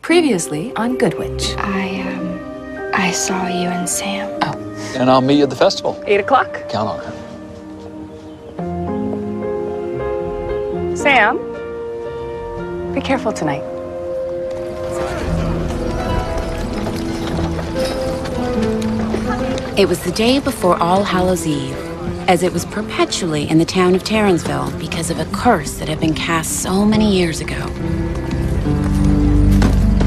Previously on Good Witch. I saw you and Sam. Oh. And I'll meet you at the festival. 8 o'clock. Count on it. Sam, be careful tonight. It was the day before All Hallows Eve, as it was perpetually in the town of Tarransville because of a curse that had been cast so many years ago.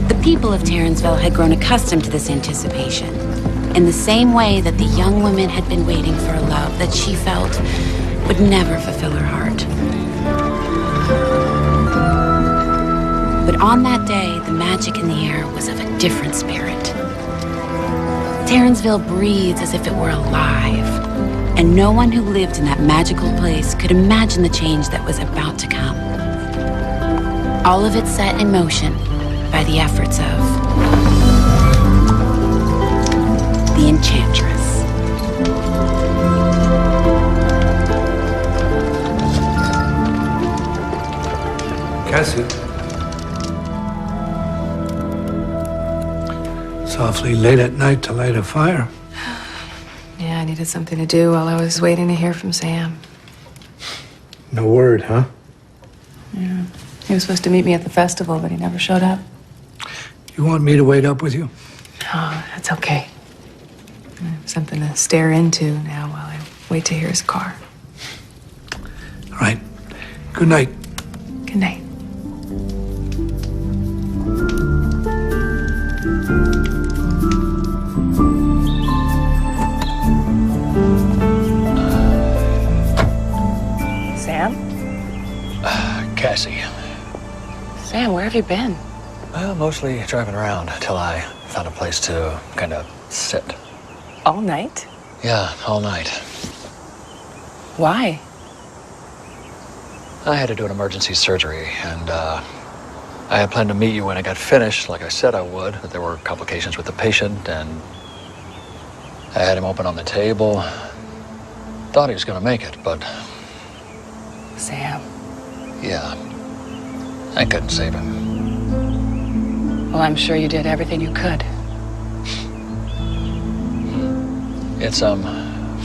The people of Tarransville had grown accustomed to this anticipation, in the same way that the young woman had been waiting for a love that she felt would never fulfill her heart. But on that day, the magic in the air was of a different spirit. Tarransville breathes as if it were alive, and no one who lived in that magical place could imagine the change that was about to come. All of it set in motion by the efforts of the Enchantress. Cassie. It's awfully late at night to light a fire. Yeah, I needed something to do while I was waiting to hear from Sam. No word, huh? Yeah. He was supposed to meet me at the festival, but he never showed up. You want me to wait up with you? Oh, that's okay. I have something to stare into now while I wait to hear his car. All right. Good night. Good night. Sam? Cassie. Sam, where have you been? Well, mostly driving around until I found a place to kind of sit. All night? Yeah, all night. Why? I had to do an emergency surgery, and I had planned to meet you when I got finished, like I said I would, but there were complications with the patient, and I had him open on the table. Thought he was going to make it, but Sam. yeah, I couldn't save him. Well, I'm sure you did everything you could. It's,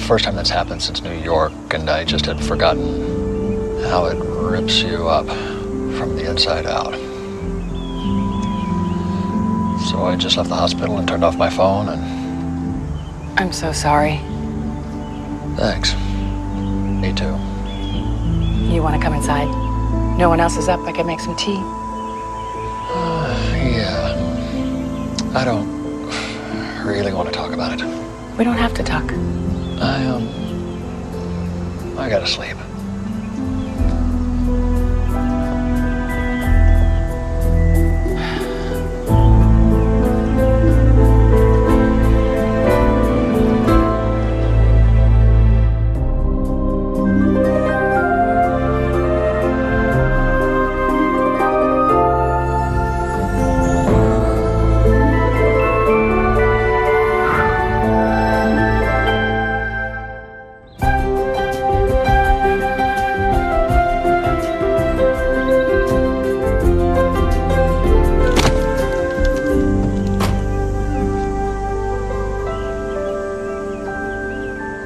first time that's happened since New York, and I just had forgotten how it rips you up from the inside out. So I just left the hospital and turned off my phone, and I'm so sorry. thanks. Me too. You want to come inside? No one else is up. I can make some tea. Yeah. I don't really want to talk about it. We don't have to talk. I gotta sleep.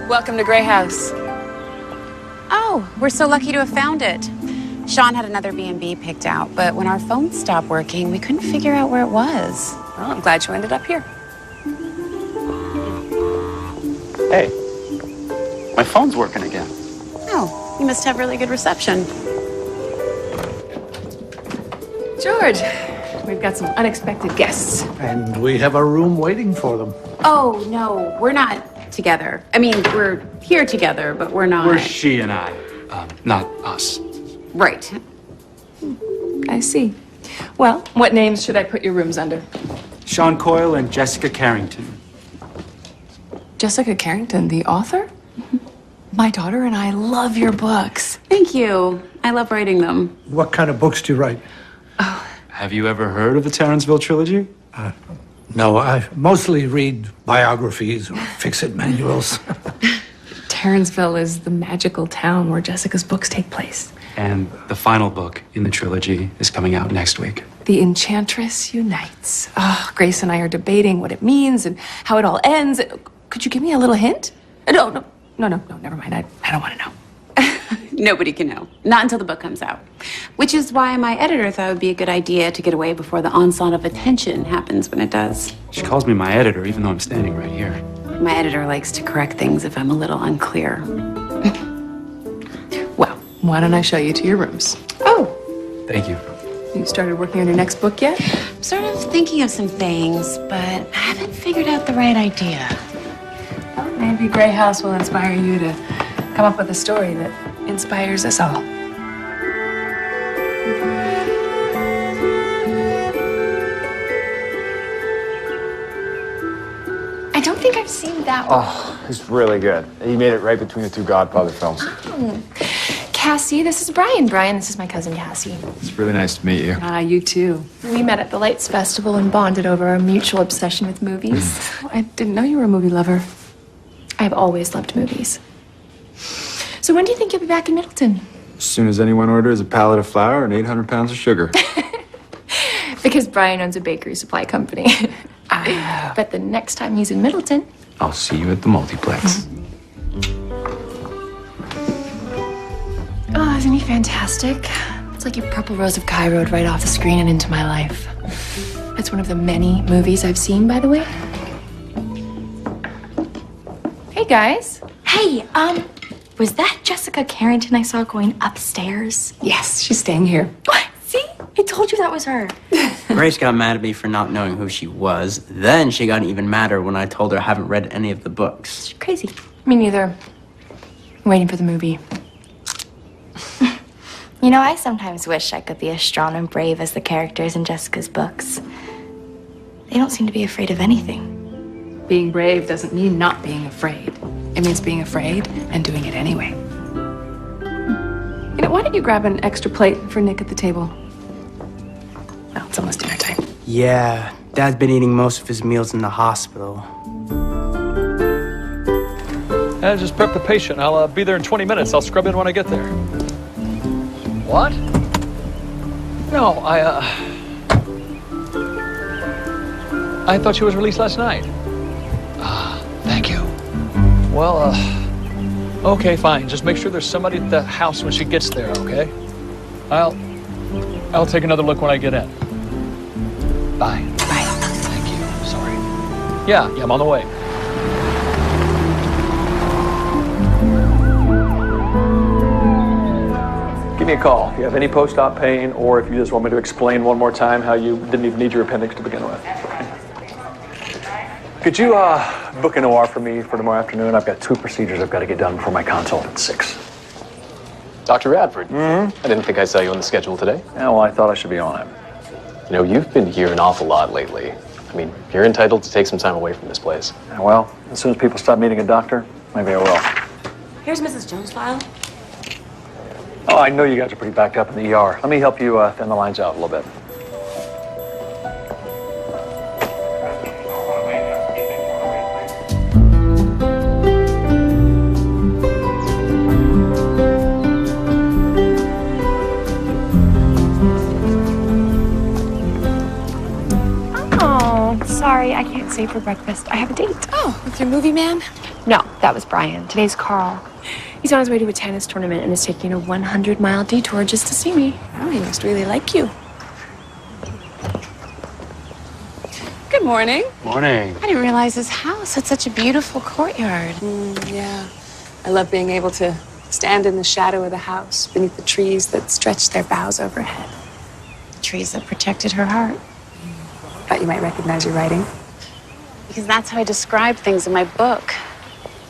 Welcome to Gray House. Oh, we're so lucky to have found it. Sean had another B&B picked out, but when our phones stopped working, we couldn't figure out where it was. Well, I'm glad you ended up here. Hey, my phone's working again. Oh, you must have really good reception. George, we've got some unexpected guests. And we have a room waiting for them. Oh, no, we're not together. I mean, we're here together, but we're not. We're she and I, not us. Right. I see. Well, what names should I put your rooms under? Sean Coyle and Jessica Carrington. Jessica Carrington, the author? My daughter and I love your books. Thank you. I love writing them. What kind of books do you write? Have you ever heard of the Tarransville trilogy? No, I mostly read biographies or fix-it manuals. Tarransville is the magical town where Jessica's books take place. And the final book in the trilogy is coming out next week. The Enchantress Unites. Oh, Grace and I are debating what it means and how it all ends. Could you give me a little hint? No, never mind. I don't want to know. Nobody can know. Not until the book comes out. Which is why my editor thought it would be a good idea to get away before the onslaught of attention happens when it does. She calls me my editor, even though I'm standing right here. My editor likes to correct things if I'm a little unclear. Well, why don't I show you to your rooms? Oh, Thank you. You started working on your next book yet? I'm sort of thinking of some things, but I haven't figured out the right idea. Well, maybe Grey House will inspire you to come up with a story that inspires us all. I don't think I've seen that one. Oh, it's really good. He made it right between the two Godfather films. Cassie, this is Brian. Brian, this is my cousin Cassie. It's really nice to meet you. Ah, you too. We met at the Lights Festival and bonded over our mutual obsession with movies. I didn't know you were a movie lover. I've always loved movies. So when do you think you'll be back in Middleton? As soon as anyone orders a pallet of flour and 800 pounds of sugar. Because Brian owns a bakery supply company. But the next time he's in Middleton, I'll see you at the multiplex. oh, isn't he fantastic? It's like you Purple Rose of Kai rode right off the screen and into my life. It's one of the many movies I've seen, by the way. Hey, guys. Hey, was that Jessica Carrington I saw going upstairs? Yes, she's staying here. What? See? I told you that was her. Grace got mad at me for not knowing who she was. Then she got even madder when I told her I haven't read any of the books. She's crazy. Me neither. I'm waiting for the movie. You know, I sometimes wish I could be as strong and brave as the characters in Jessica's books. They don't seem to be afraid of anything. Being brave doesn't mean not being afraid. It means being afraid and doing it anyway. You know, why don't you grab an extra plate for Nick at the table? Well, it's almost dinner time. Yeah, Dad's been eating most of his meals in the hospital. Just prep the patient. I'll be there in 20 minutes. I'll scrub in when I get there. What? No, I thought she was released last night. Thank you. Well, okay, fine. Just make sure there's somebody at the house when she gets there, okay? I'll take another look when I get in. Bye. Bye. Thank you. Sorry. Yeah, I'm on the way. Give me a call if you have any post-op pain, or if you just want me to explain one more time how you didn't even need your appendix to begin with. Could you book an OR for me for tomorrow afternoon? I've got 2 procedures I've got to get done before my consult at 6. Dr. Radford, I didn't think I saw you on the schedule today. Yeah, well, I thought I should be on it. You know, you've been here an awful lot lately. I mean, you're entitled to take some time away from this place. Yeah, well, as soon as people stop meeting a doctor, maybe I will. Here's Mrs. Jones' file. Oh, I know you guys are pretty backed up in the ER. Let me help you thin the lines out a little bit. Oh, sorry, I can't stay for breakfast. I have a date. Oh, with your movie man? No, that was Brian. Today's Carl. He's on his way to a tennis tournament and is taking a 100-mile detour just to see me. Oh, he must really like you. Good morning. Morning. I didn't realize this house had such a beautiful courtyard. Yeah. I love being able to stand in the shadow of the house beneath the trees that stretch their boughs overhead. The trees that protected her heart. Thought you might recognize your writing. Because that's how I described things in my book.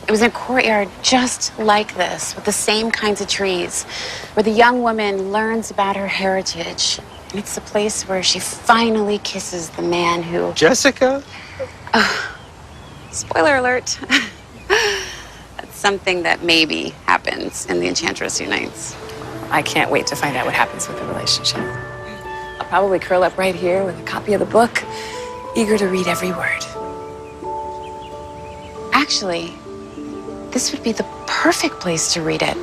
It was in a courtyard just like this, with the same kinds of trees, where the young woman learns about her heritage. And it's the place where she finally kisses the man who... Jessica? Spoiler alert. That's something that maybe happens in The Enchantress Unites. I can't wait to find out what happens with the relationship. I'll probably curl up right here with a copy of the book, eager to read every word. Actually, this would be the perfect place to read it.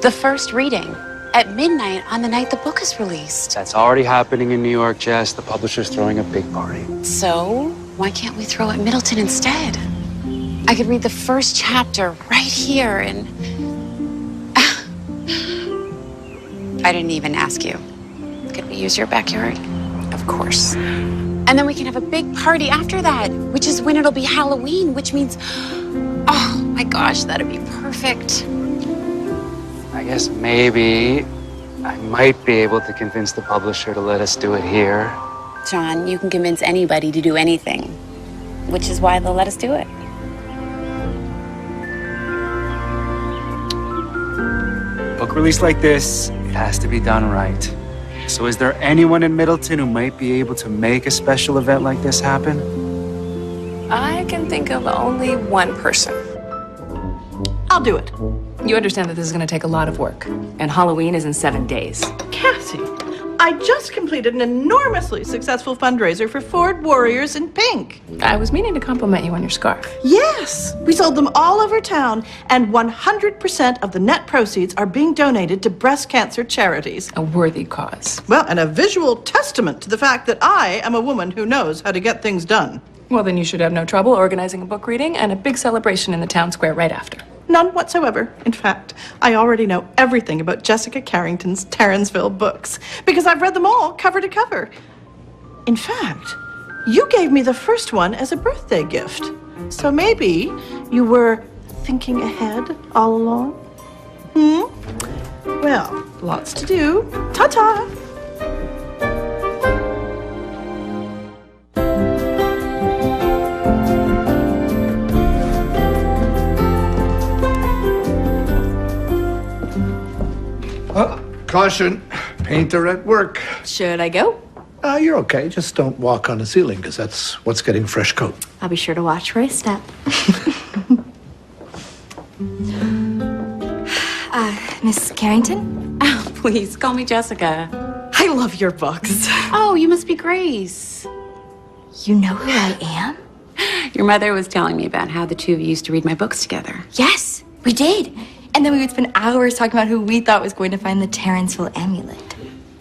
The first reading. at midnight on the night the book is released. That's already happening in New York, Jess. The publisher's throwing a big party. So, why can't we throw at Middleton instead? I could read the first chapter right here and... I didn't even ask you. Could we use your backyard? Of course. And then we can have a big party after that, which is when it'll be Halloween, which means... Oh, my gosh, that'd be perfect. I guess maybe I might be able to convince the publisher to let us do it here. John, you can convince anybody to do anything, which is why they'll let us do it. Book release like this, it has to be done right. So is there anyone in Middleton who might be able to make a special event like this happen? I can think of only one person. I'll do it. You understand that this is going to take a lot of work, and Halloween is in 7 days. Cassie, I just completed an enormously successful fundraiser for Ford Warriors in Pink. I was meaning to compliment you on your scarf. Yes, we sold them all over town, and 100% of the net proceeds are being donated to breast cancer charities. A worthy cause. Well, and a visual testament to the fact that I am a woman who knows how to get things done. Well, then you should have no trouble organizing a book reading and a big celebration in the town square right after. None whatsoever. In fact, I already know everything about Jessica Carrington's Terranceville books because I've read them all cover to cover. In fact, you gave me the first one as a birthday gift. So maybe you were thinking ahead all along? Well, lots to do. Ta-ta! Caution, painter at work. Should I go? You're okay. Just don't walk on the ceiling, because that's what's getting fresh coat. I'll be sure to watch where I step. Miss Carrington? Oh, please, call me Jessica. I love your books. Oh, you must be Grace. You know who I am? Your mother was telling me about how the two of you used to read my books together. Yes, we did. And then we would spend hours talking about who we thought was going to find the Terranceville amulet.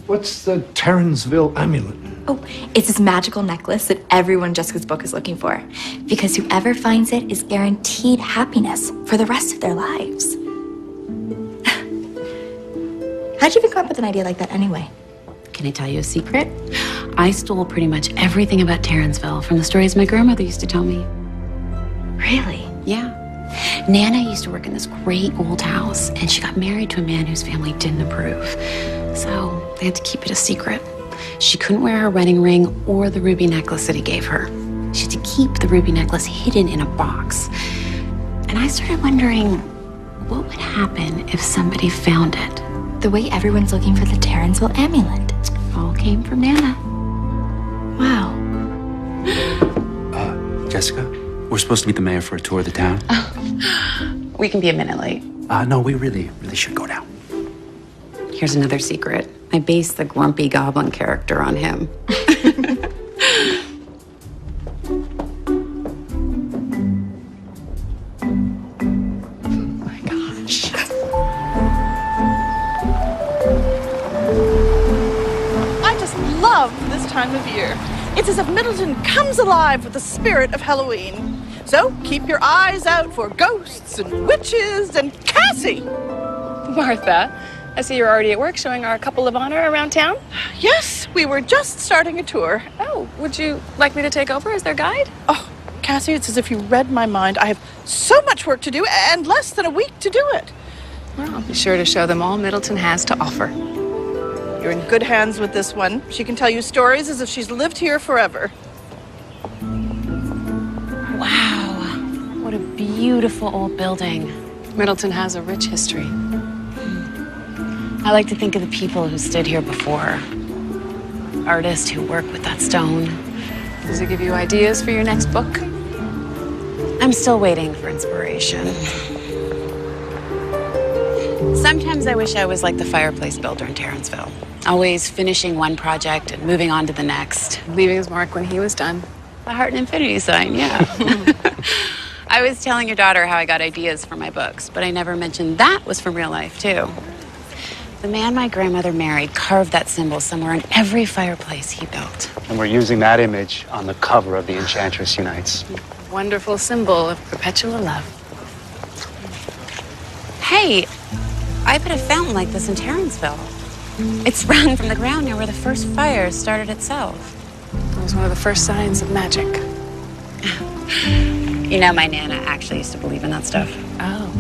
What's the Terranceville amulet? Oh, it's this magical necklace that everyone in Jessica's book is looking for. Because whoever finds it is guaranteed happiness for the rest of their lives. How'd you even come up with an idea like that anyway? Can I tell you a secret? I stole pretty much everything about Terranceville from the stories my grandmother used to tell me. Really? Yeah. Nana used to work in this great old house, and she got married to a man whose family didn't approve. So they had to keep it a secret. She couldn't wear her wedding ring or the ruby necklace that he gave her. She had to keep the ruby necklace hidden in a box. And I started wondering, what would happen if somebody found it? The way everyone's looking for the Terranceville amulet. All came from Nana. Wow. Jessica, we're supposed to meet the mayor for a tour of the town. We can be a minute late. No, we really should go now. Here's another secret. I based the grumpy goblin character on him. My gosh. I just love this time of year. It's as if Middleton comes alive with the spirit of Halloween. So keep your eyes out for ghosts and witches and Cassie. Martha, I see you're already at work showing our couple of honor around town. Yes, we were just starting a tour. Oh, would you like me to take over as their guide? Oh, Cassie, it's as if you read my mind. I have so much work to do and less than a week to do it. Well, I'll be sure to show them all Middleton has to offer. You're in good hands with this one. She can tell you stories as if she's lived here forever. Wow, what a beautiful old building. Middleton has a rich history. I like to think of the people who stood here before. Artists who work with that stone. Does it give you ideas for your next book? I'm still waiting for inspiration. Sometimes I wish I was like the fireplace builder in Terranceville. Always finishing one project and moving on to the next. Leaving his mark when he was done. The heart and infinity sign, yeah. I was telling your daughter how I got ideas for my books, but I never mentioned that was from real life, too. The man my grandmother married carved that symbol somewhere in every fireplace he built. And we're using that image on the cover of The Enchantress Unites. Wonderful symbol of perpetual love. Hey, I put a fountain like this in Terranceville. It's run from the ground near where the first fire started itself. It was one of the first signs of magic. You know, my Nana actually used to believe in that stuff. Oh.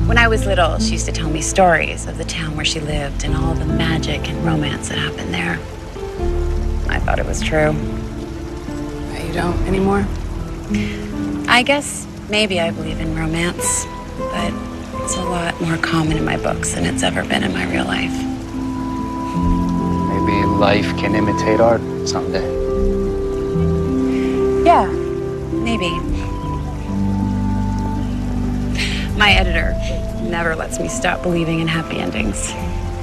When I was little, she used to tell me stories of the town where she lived and all the magic and romance that happened there. I thought it was true. But you don't anymore? I guess maybe I believe in romance, but it's a lot more common in my books than it's ever been in my real life. Maybe life can imitate art someday. Yeah, maybe. My editor never lets me stop believing in happy endings.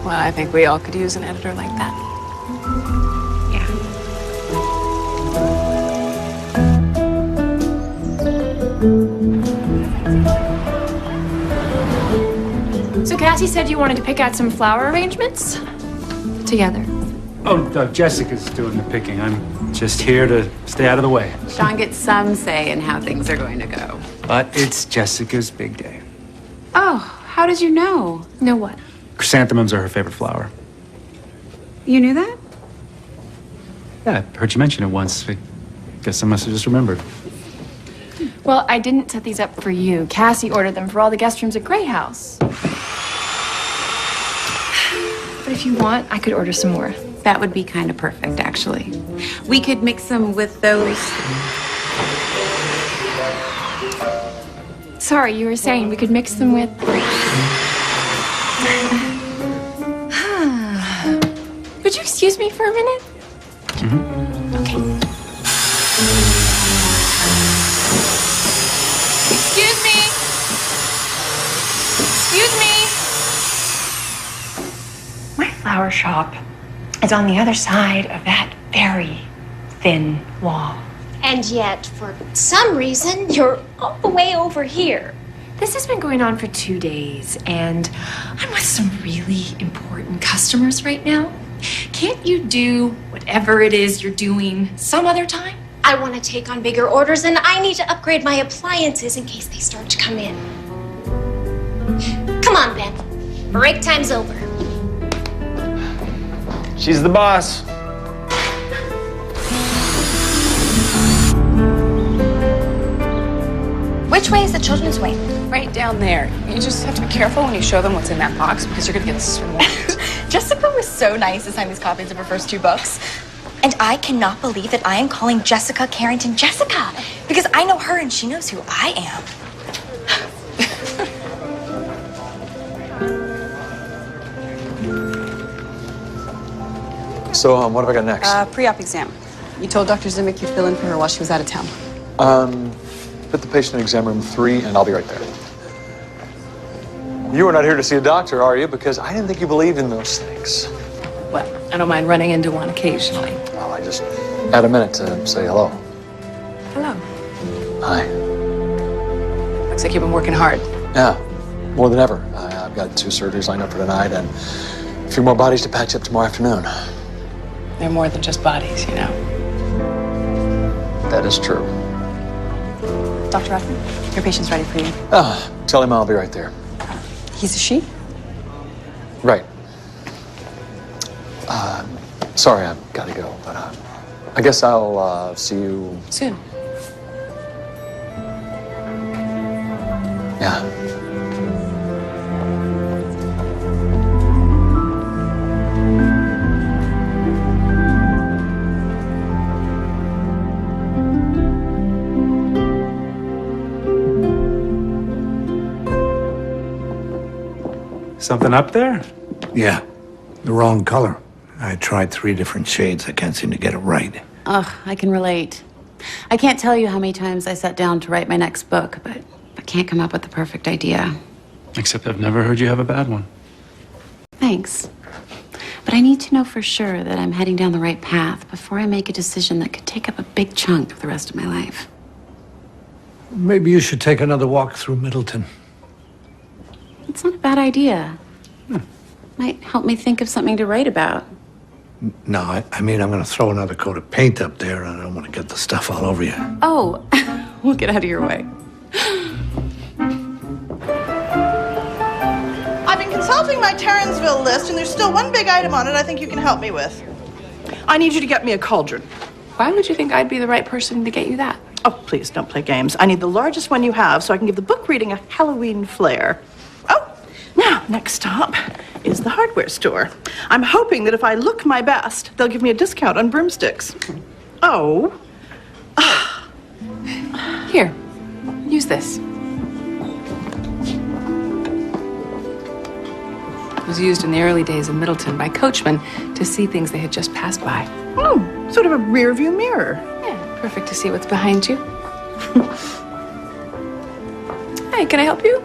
Well, I think we all could use an editor like that. So Cassie said you wanted to pick out some flower arrangements? Together. Oh, Jessica's doing the picking. I'm just here to stay out of the way. Sean gets some say in how things are going to go. But it's Jessica's big day. Oh, how did you know? Know what? Chrysanthemums are her favorite flower. You knew that? Yeah, I heard you mention it once. I guess I must have just remembered. Well, I didn't set these up for you. Cassie ordered them for all the guest rooms at Grey House. But if you want, I could order some more. That would be kind of perfect, actually. We could mix them with those. Sorry, you were saying we could mix them with... Would you excuse me for a minute? Okay. Excuse me! Excuse me! My flower shop is on the other side of that very thin wall. And yet, for some reason, you're all the way over here. This has been going on for 2 days, and I'm with some really important customers right now. Can't you do whatever it is you're doing some other time? I want to take on bigger orders, and I need to upgrade my appliances in case they start to come in. Come on, Ben. Break time's over. She's the boss. Which way is the children's wing? Right down there. You just have to be careful when you show them what's in that box because you're gonna get swarmed. Jessica was so nice to sign these copies of her first 2 books. And I cannot believe that I am calling Jessica Carrington Jessica because I know her and she knows who I am. So, what have I got next? Pre-op exam. You told Dr. Zimick you'd fill in for her while she was out of town. Put the patient in exam room 3, and I'll be right there. You are not here to see a doctor, are you? Because I didn't think you believed in those things. Well, I don't mind running into one occasionally. Well, I just had a minute to say hello. Hello. Hi. Looks like you've been working hard. Yeah, more than ever. I've got 2 surgeries lined up for tonight and a few more bodies to patch up tomorrow afternoon. They're more than just bodies, you know. That is true. Dr. Ruffin, your patient's ready for you. Oh, tell him I'll be right there. He's a she? Right. Sorry, I've got to go, but I guess I'll see you soon. Yeah. Something up there? Yeah, the wrong color. I tried 3 different shades. I can't seem to get it right. Ugh, I can relate. I can't tell you how many times I sat down to write my next book, but I can't come up with the perfect idea. Except I've never heard you have a bad one. Thanks. But I need to know for sure that I'm heading down the right path before I make a decision that could take up a big chunk of the rest of my life. Maybe you should take another walk through Middleton. It's not a bad idea. Might help me think of something to write about. No, I mean, I'm going to throw another coat of paint up there, and I don't want to get the stuff all over you. Oh, we'll get out of your way. I've been consulting my Terranceville list, and there's still one big item on it I think you can help me with. I need you to get me a cauldron. Why would you think I'd be the right person to get you that? Oh, please, don't play games. I need the largest one you have so I can give the book reading a Halloween flair. Oh, now, next stop is the hardware store. I'm hoping that if I look my best, they'll give me a discount on broomsticks. Oh. Here, use this. It was used in the early days of Middleton by coachmen to see things they had just passed by. Oh, sort of a rear view mirror. Yeah, perfect to see what's behind you. Hey, can I help you?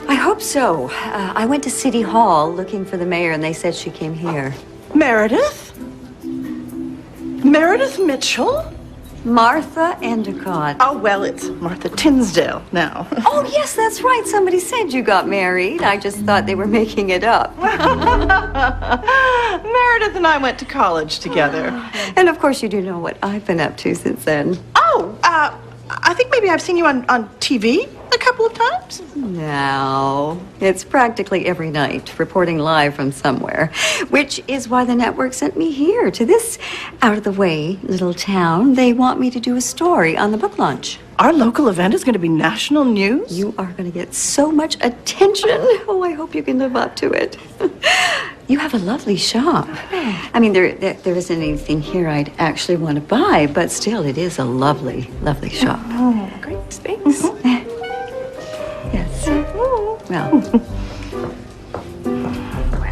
I hope so. I went to City Hall looking for the mayor, and they said she came here. Meredith? Meredith Mitchell? Martha Endicott. Oh, well, it's Martha Tinsdale now. Oh, yes, that's right. Somebody said you got married. I just thought they were making it up. Meredith and I went to college together. And of course, you do know what I've been up to since then. Oh, I think maybe I've seen you on TV a couple of times. No, it's practically every night, reporting live from somewhere, which is why the network sent me here to this out-of-the-way little town. They want me to do a story on the book launch. Our local event is going to be national news? You are going to get so much attention. Oh, I hope you can live up to it. You have a lovely shop. I mean, there isn't anything here I'd actually want to buy, but still, it is a lovely, lovely shop. Oh, great. Thanks. Yes. Well.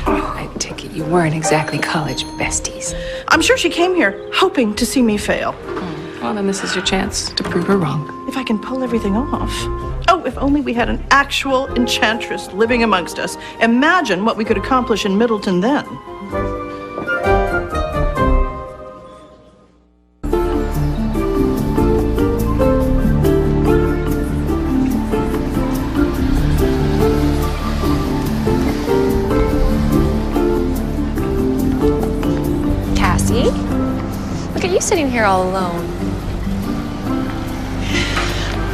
I take it you weren't exactly college besties. I'm sure she came here hoping to see me fail. Well, then this is your chance to prove her wrong. If I can pull everything off. Oh, if only we had an actual enchantress living amongst us. Imagine what we could accomplish in Middleton then. Cassie? Look at you sitting here all alone.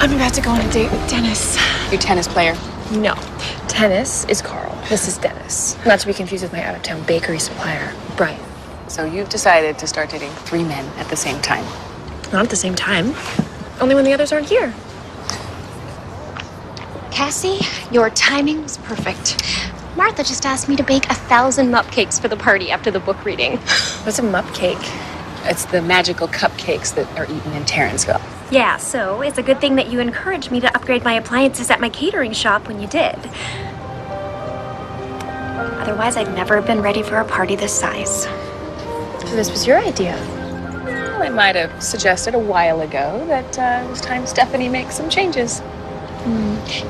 I'm about to go on a date with Dennis. Your tennis player. No. Tennis is Carl. This is Dennis. Not to be confused with my out-of-town bakery supplier, Brian. So you've decided to start dating 3 men at the same time. Not at the same time. Only when the others aren't here. Cassie, your timing was perfect. Martha just asked me to bake 1,000 mup cakes for the party after the book reading. What's a mup cake? It's the magical cupcakes that are eaten in Terranceville. Yeah, so it's a good thing that you encouraged me to upgrade my appliances at my catering shop when you did. Otherwise, I'd never have been ready for a party this size. So this was your idea. Well, I might have suggested a while ago that it was time Stephanie makes some changes.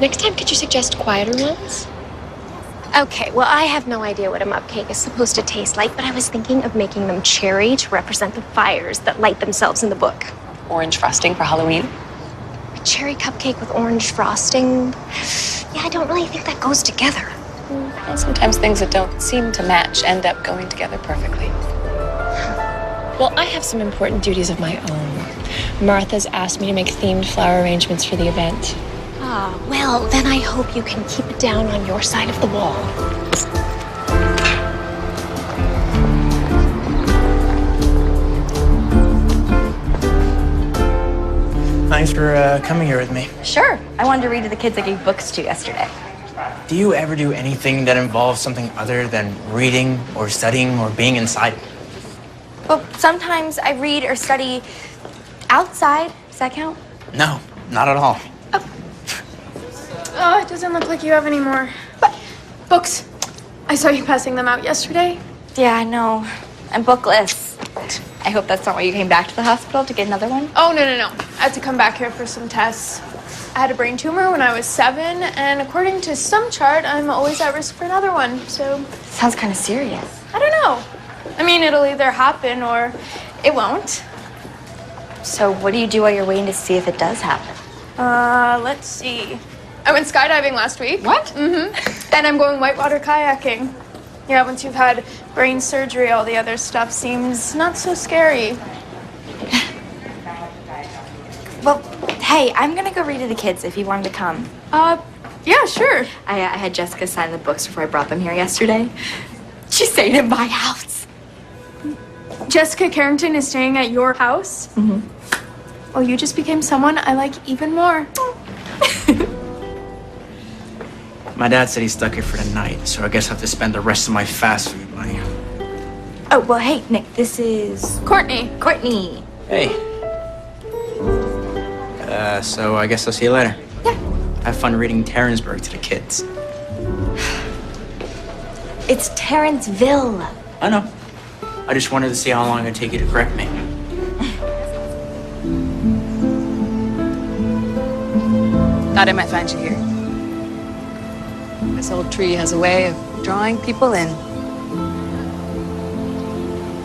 Next time, could you suggest quieter ones? Okay, well, I have no idea what a mup cake is supposed to taste like, but I was thinking of making them cherry to represent the fires that light themselves in the book. Orange frosting for Halloween. A cherry cupcake with orange frosting? Yeah, I don't really think that goes together. Well, sometimes things that don't seem to match end up going together perfectly. Well, I have some important duties of my own. Martha's asked me to make themed flower arrangements for the event. Ah, well, then I hope you can keep it down on your side of the wall. Thanks for coming here with me. Sure. I wanted to read to the kids I gave books to yesterday. Do you ever do anything that involves something other than reading or studying or being inside? Well, sometimes I read or study outside. Does that count? No, not at all. Oh, it doesn't look like you have any more. But books. I saw you passing them out yesterday. Yeah, I know. I'm bookless. I hope that's not why you came back to the hospital to get another one. Oh, no. I had to come back here for some tests. I had a brain tumor when I was 7, and according to some chart, I'm always at risk for another one, so... Sounds kind of serious. I don't know. I mean, it'll either happen or it won't. So what do you do while you're waiting to see if it does happen? Let's see. I went skydiving last week. What? Mm-hmm. And I'm going whitewater kayaking. Yeah, once you've had brain surgery, all the other stuff seems not so scary. Well, hey, I'm gonna go read to the kids if you wanted to come. Yeah, sure. I had Jessica sign the books before I brought them here yesterday. She's staying in my house. Jessica Carrington is staying at your house? Mm-hmm. Well, you just became someone I like even more. My dad said he's stuck here for the night, so I guess I have to spend the rest of my fast food money. Oh, well, hey, Nick, this is... Courtney. Courtney. Hey. So I guess I'll see you later. Yeah. Have fun reading Terransburg to the kids. It's Terranceville. I know. I just wanted to see how long it would take you to correct me. Thought I might find you here. This old tree has a way of drawing people in.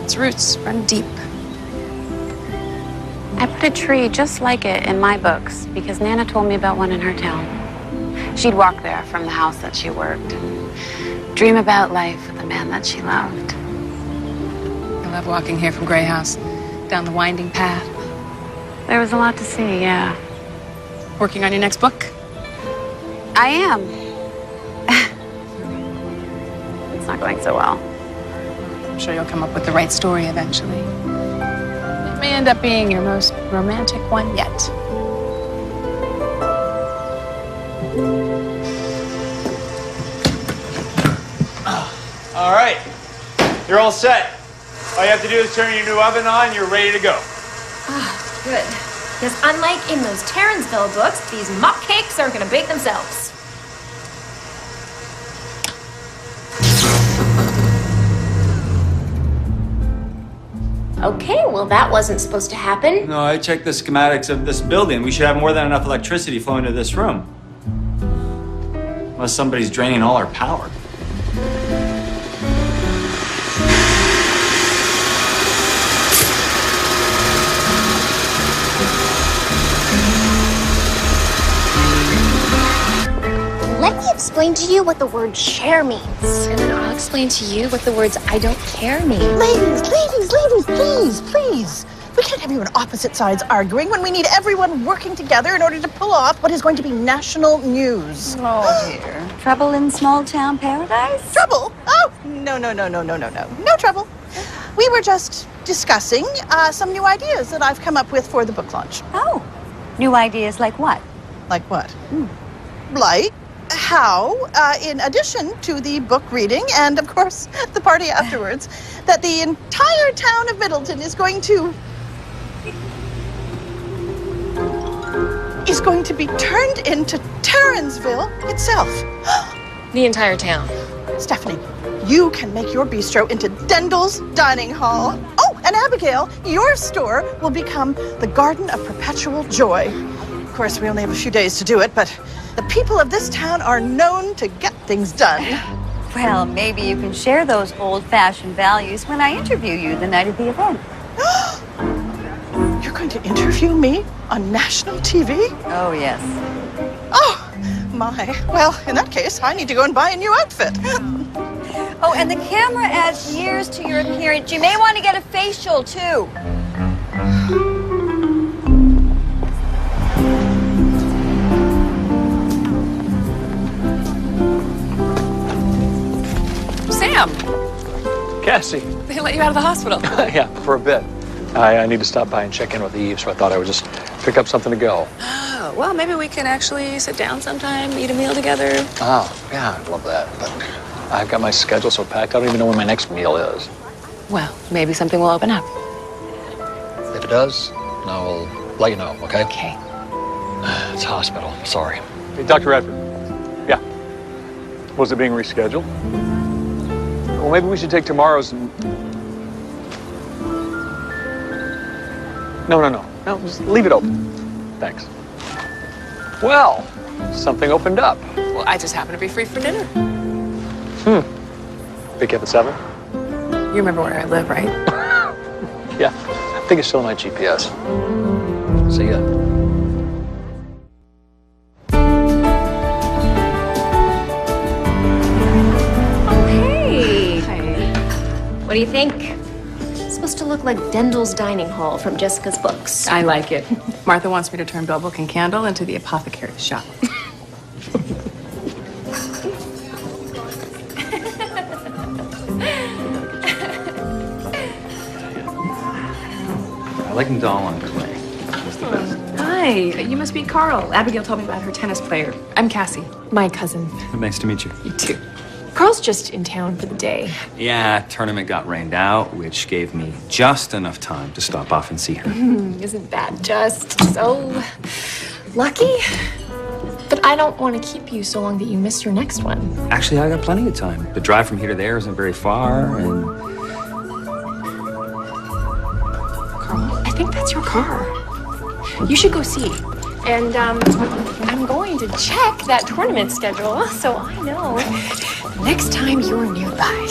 Its roots run deep. I put a tree just like it in my books because Nana told me about one in her town. She'd walk there from the house that she worked and dream about life with the man that she loved. I love walking here from Gray House, down the winding path. There was a lot to see, yeah. Working on your next book? I am. It's not going so well. I'm sure you'll come up with the right story eventually. It may end up being your most romantic one yet. All right, you're all set. All you have to do is turn your new oven on, you're ready to go. Ah, good. Because unlike in those Terranceville books, these mop cakes aren't going to bake themselves. Okay, well that wasn't supposed to happen. No, I checked the schematics of this building. We should have more than enough electricity flowing to this room. Unless somebody's draining all our power. Let me explain to you what the word share means. And then I'll explain to you what the words I don't care mean. Ladies, please. We can't have you on opposite sides arguing when we need everyone working together in order to pull off what is going to be national news. Oh, dear. Trouble in small town paradise? Trouble? Oh, no. No trouble. We were just discussing some new ideas that I've come up with for the book launch. Oh, new ideas like what? Like what? Like how, in addition to the book reading and, of course, the party afterwards, that the entire town of Middleton is going to be turned into Terranceville itself. The entire town. Stephanie, you can make your bistro into Dendel's Dining Hall. Oh, and Abigail, your store will become the Garden of Perpetual Joy. Of course, we only have a few days to do it, but the people of this town are known to get things done. Well, maybe you can share those old-fashioned values when I interview you the night of the event. You're going to interview me on national TV? Oh, yes. Oh, my. Well, in that case, I need to go and buy a new outfit. Oh, and the camera adds years to your appearance. You may want to get a facial, too. Sam! Cassie. They let you out of the hospital. Yeah, for a bit. I need to stop by and check in with Eve, so I thought I would just pick up something to go. Oh, well, maybe we can actually sit down sometime, eat a meal together. Oh, yeah, I'd love that. But I've got my schedule so packed, I don't even know when my next meal is. Well, maybe something will open up. If it does, I'll let you know, okay? Okay. It's hospital. Sorry. Hey, Dr. Radford. Yeah. Was it being rescheduled? Well, maybe we should take tomorrow's and... No, just leave it open. Thanks. Well, something opened up. Well, I just happen to be free for dinner. Pick you up at 7? You remember where I live, right? Yeah, I think it's still on my GPS. See ya. Oh, hey. What do you think? It's supposed to look like Dendel's dining hall from Jessica's books. I like it. Martha wants me to turn Bell Book and Candle into the apothecary's shop. I like them doll on clay. What's the best? Hi, you must be Carl. Abigail told me about her tennis player. I'm Cassie. My cousin. Nice to meet you. You too. Carl's just in town for the day. Yeah, tournament got rained out, which gave me just enough time to stop off and see her. Isn't that just so lucky? But I don't want to keep you so long that you miss your next one. Actually, I got plenty of time. The drive from here to there isn't very far, and... Carl, I think that's your car. You should go see. And I'm going to check that tournament schedule so I know next time you're nearby.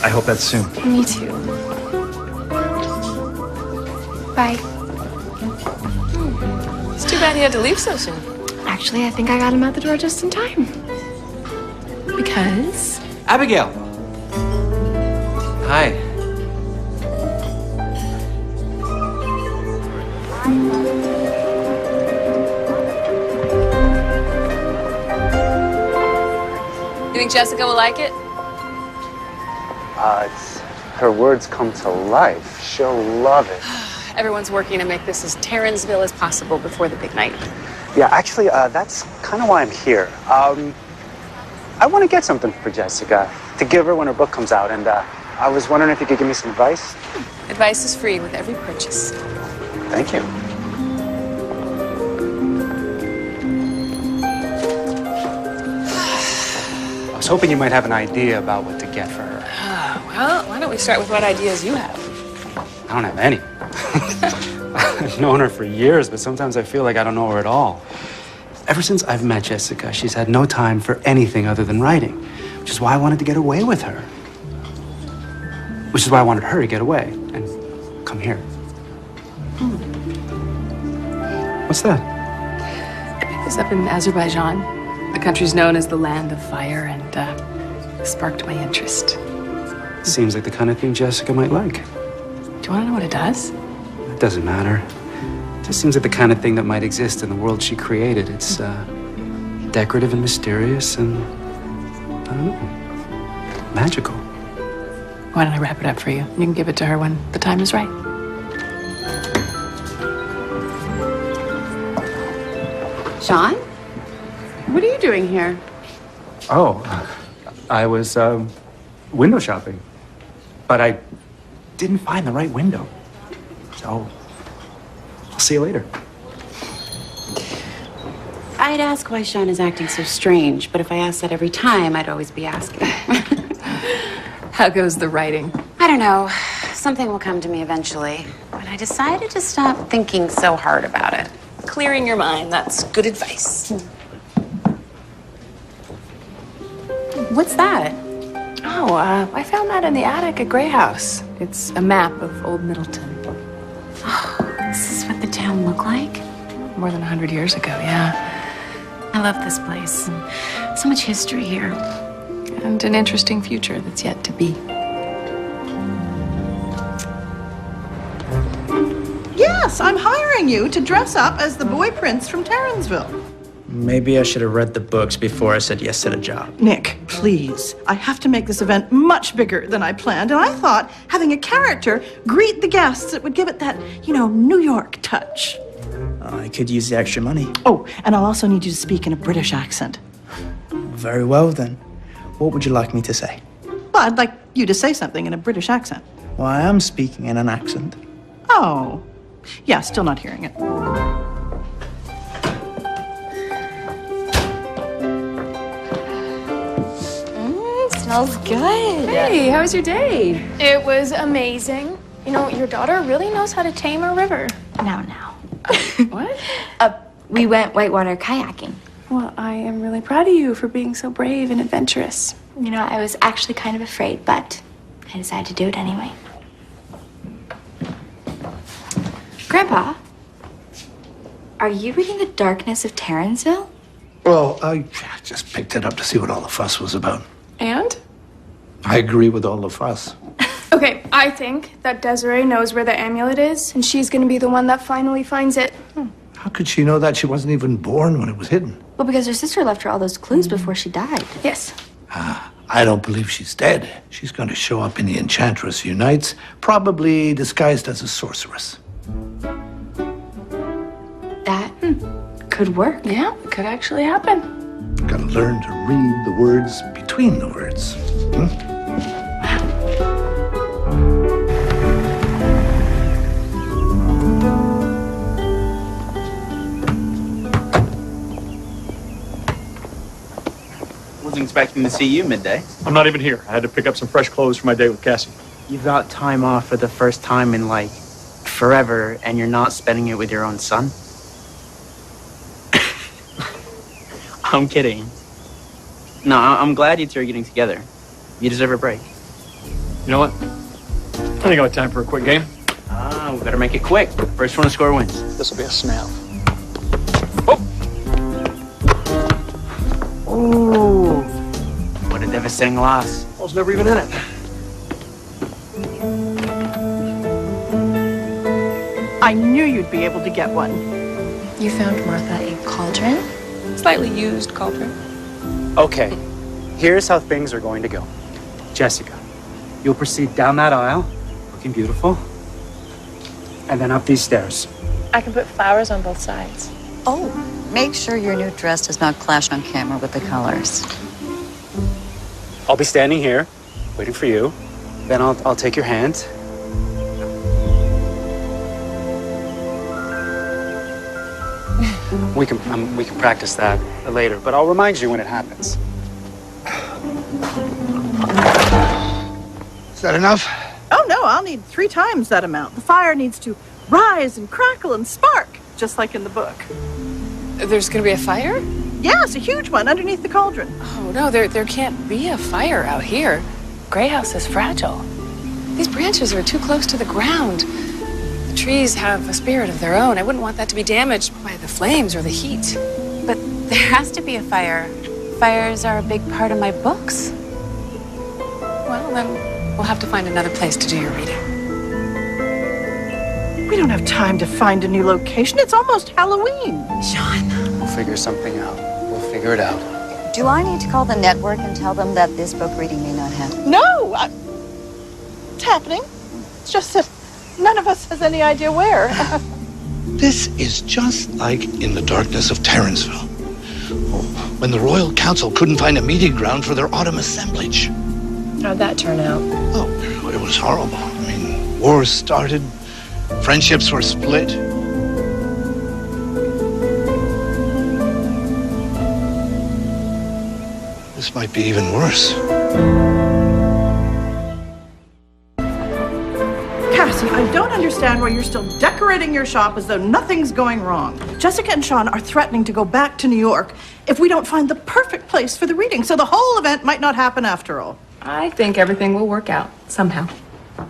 I hope that's soon. Me too. Bye. It's too bad he had to leave so soon. Actually, I think I got him out the door just in time. Because... Abigail! Hi. You think Jessica will like it? Her words come to life. She'll love it. Everyone's working to make this as Terranceville as possible before the big night. Yeah, actually, that's kind of why I'm here. I want to get something for Jessica to give her when her book comes out, and I was wondering if you could give me some advice. Advice is free with every purchase. Thank you. I was hoping you might have an idea about what to get for her. Well, why don't we start with what ideas you have? I don't have any. I've known her for years, but sometimes I feel like I don't know her at all. Ever since I've met Jessica, she's had no time for anything other than writing, which is why I wanted to get away with her. Which is why I wanted her to get away and come here. What's that? I picked this up in Azerbaijan. The country's known as the land of fire, and sparked my interest. Seems like the kind of thing Jessica might like. Do you want to know what it does? It doesn't matter. It just seems like the kind of thing that might exist in the world she created. It's decorative and mysterious and, I don't know, magical. Why don't I wrap it up for you? You can give it to her when the time is right. Sean? What are you doing here? Oh, I was window shopping, but I didn't find the right window. So I'll see you later. I'd ask why Sean is acting so strange, but if I asked that every time, I'd always be asking. How goes the writing? I don't know. Something will come to me eventually. But I decided to stop thinking so hard about it. Clearing your mind, that's good advice. What's that? Oh, I found that in the attic at Grey House. It's a map of Old Middleton. Oh, this is what the town looked like? More than 100 years ago, yeah. I love this place. So much history here. And an interesting future that's yet to be. Yes, I'm hiring you to dress up as the boy prince from Terranceville. Maybe I should have read the books before I said yes to the job. Nick, please. I have to make this event much bigger than I planned, and I thought having a character greet the guests, it would give it that, New York touch. I could use the extra money. Oh, and I'll also need you to speak in a British accent. Very well, then. What would you like me to say? Well, I'd like you to say something in a British accent. Well, I am speaking in an accent. Oh. Yeah, still not hearing it. Smells good. Hey, how was your day? It was amazing. Your daughter really knows how to tame a river. Now. What? We went whitewater kayaking. Well, I am really proud of you for being so brave and adventurous. I was actually kind of afraid, but I decided to do it anyway. Grandpa, are you reading The Darkness of Terranceville? Well, I just picked it up to see what all the fuss was about. And? I agree with all of us. Okay, I think that Desiree knows where the amulet is, and she's gonna be the one that finally finds it. How could she know that? She wasn't even born when it was hidden. Well, because her sister left her all those clues before she died. Yes. I don't believe she's dead. She's going to show up in the Enchantress Unites, probably disguised as a sorceress. That could work. Yeah, it could actually happen. Gotta learn to read the words between the words. Wasn't expecting to see you midday. I'm not even here. I had to pick up some fresh clothes for my date with Cassie. You got time off for the first time in like forever, and you're not spending it with your own son? I'm kidding. No, I'm glad you two are getting together. You deserve a break. You know what? I think I have time for a quick game. We better make it quick. First one to score wins. This will be a snap. Ooh. What a devastating loss. I was never even in it. I knew you'd be able to get one. You found Martha a cauldron? Slightly used cauldron. Okay, here's how things are going to go. Jessica, you'll proceed down that aisle, looking beautiful, and then up these stairs. I can put flowers on both sides. Oh, make sure your new dress does not clash on camera with the colors. I'll be standing here, waiting for you. Then I'll take your hand. We can practice that later, but I'll remind you when it happens. Is that enough? Oh, no, I'll need 3 times that amount. The fire needs to rise and crackle and spark, just like in the book. There's gonna be a fire? Yes, a huge one underneath the cauldron. Oh, no, there can't be a fire out here. Grey House is fragile. These branches are too close to the ground. The trees have a spirit of their own. I wouldn't want that to be damaged by the flames or the heat. But there has to be a fire. Fires are a big part of my books. Well, then we'll have to find another place to do your reading. We don't have time to find a new location. It's almost Halloween. Sean. We'll figure something out. We'll figure it out. Do I need to call the network and tell them that this book reading may not happen? No! It's happening. It's just that none of us has any idea where. This is just like in the darkness of Terranceville, when the Royal Council couldn't find a meeting ground for their autumn assemblage. How'd that turn out? Oh, it was horrible. I mean, wars started, friendships were split. This might be even worse. Cassie, I don't understand why you're still decorating your shop as though nothing's going wrong. Jessica and Sean are threatening to go back to New York if we don't find the perfect place for the reading, so the whole event might not happen after all. I think everything will work out somehow.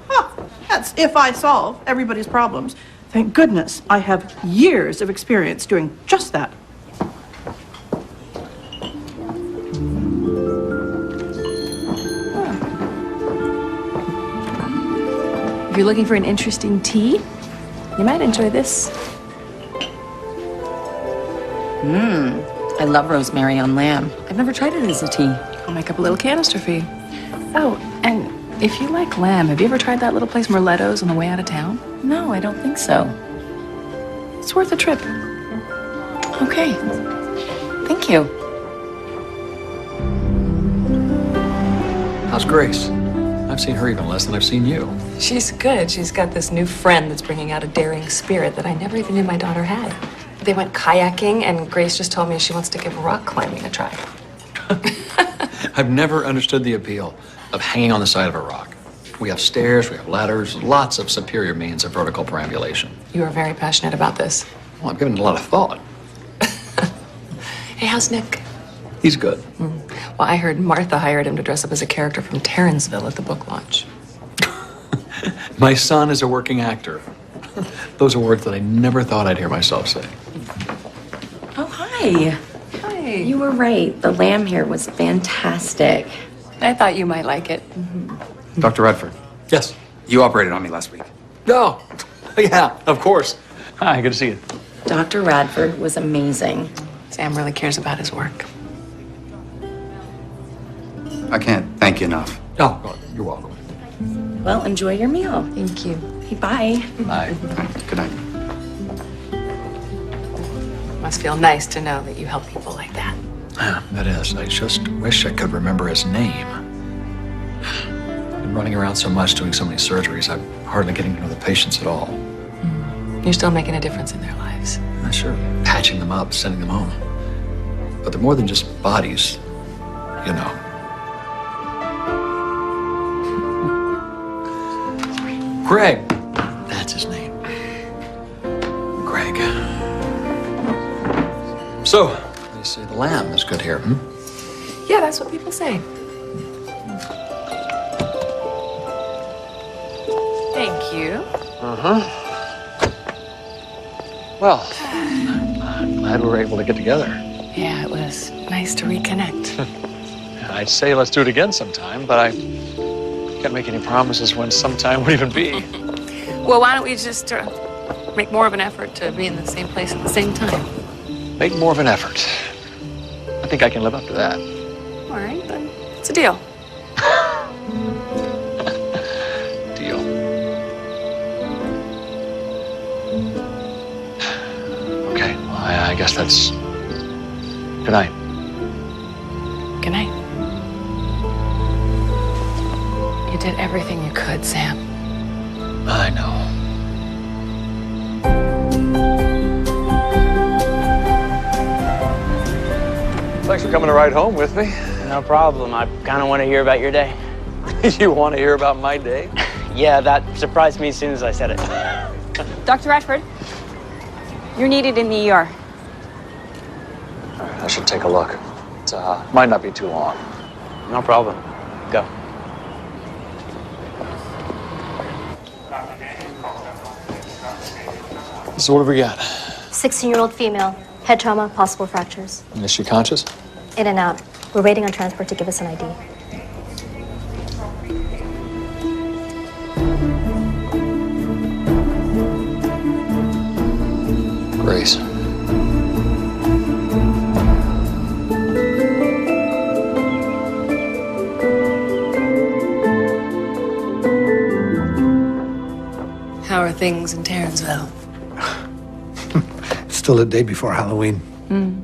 Well, that's if I solve everybody's problems. Thank goodness I have years of experience doing just that. If you're looking for an interesting tea, you might enjoy this. I love rosemary on lamb. I've never tried it as a tea. I'll make up a little canister for you. Oh, and if you like lamb, have you ever tried that little place Merletto's on the way out of town? No, I don't think so. It's worth a trip. Okay. Thank you. How's Grace? I've seen her even less than I've seen you. She's good. She's got this new friend that's bringing out a daring spirit that I never even knew my daughter had. They went kayaking, and Grace just told me she wants to give rock climbing a try. I've never understood the appeal of hanging on the side of a rock. We have stairs, we have ladders, lots of superior means of vertical perambulation. You are very passionate about this. Well, I've given it a lot of thought. Hey, how's Nick? He's good. Well, I heard Martha hired him to dress up as a character from Terranceville at the book launch. My son is a working actor. Those are words that I never thought I'd hear myself say. Oh, hi. Hi. You were right. The lamb hair was fantastic. I thought you might like it. Dr. Redford. Yes. You operated on me last week. No. Yeah, of course. Hi, good to see you. Dr. Radford was amazing. Sam really cares about his work. I can't thank you enough. Oh, you're welcome. Well, enjoy your meal. Thank you. Hey, bye. Bye. Good night. Must feel nice to know that you help people like that. Yeah, that is. I just wish I could remember his name. Been running around so much, doing so many surgeries, I'm hardly getting to know the patients at all. You're still making a difference in their lives. I'm sure patching them up, sending them home. But they're more than just bodies, you know. Greg. That's his name. Greg. So, they say the lamb is good here, hmm? Yeah, that's what people say. Thank you. Well, I'm glad we were able to get together. Yeah, it was nice to reconnect. I'd say let's do it again sometime, but I can't make any promises when sometime would even be. Well, why don't we just make more of an effort to be in the same place at the same time? Make more of an effort. I think I can live up to that. All right, then it's a deal. Deal. Okay, well, I guess that's... Good night. Good night. You did everything you could, Sam. I know. Thanks for coming to ride home with me. No problem. I kind of want to hear about your day. You want to hear about my day? Yeah, that surprised me as soon as I said it. Dr. Radford, you're needed in the ER. I should take a look. It might not be too long. No problem. Go. So what have we got? 16-year-old female. Head trauma, possible fractures. Is she conscious? In and out. We're waiting on transport to give us an ID. Grace. How are things in Tarrensville? It's still the day before Halloween.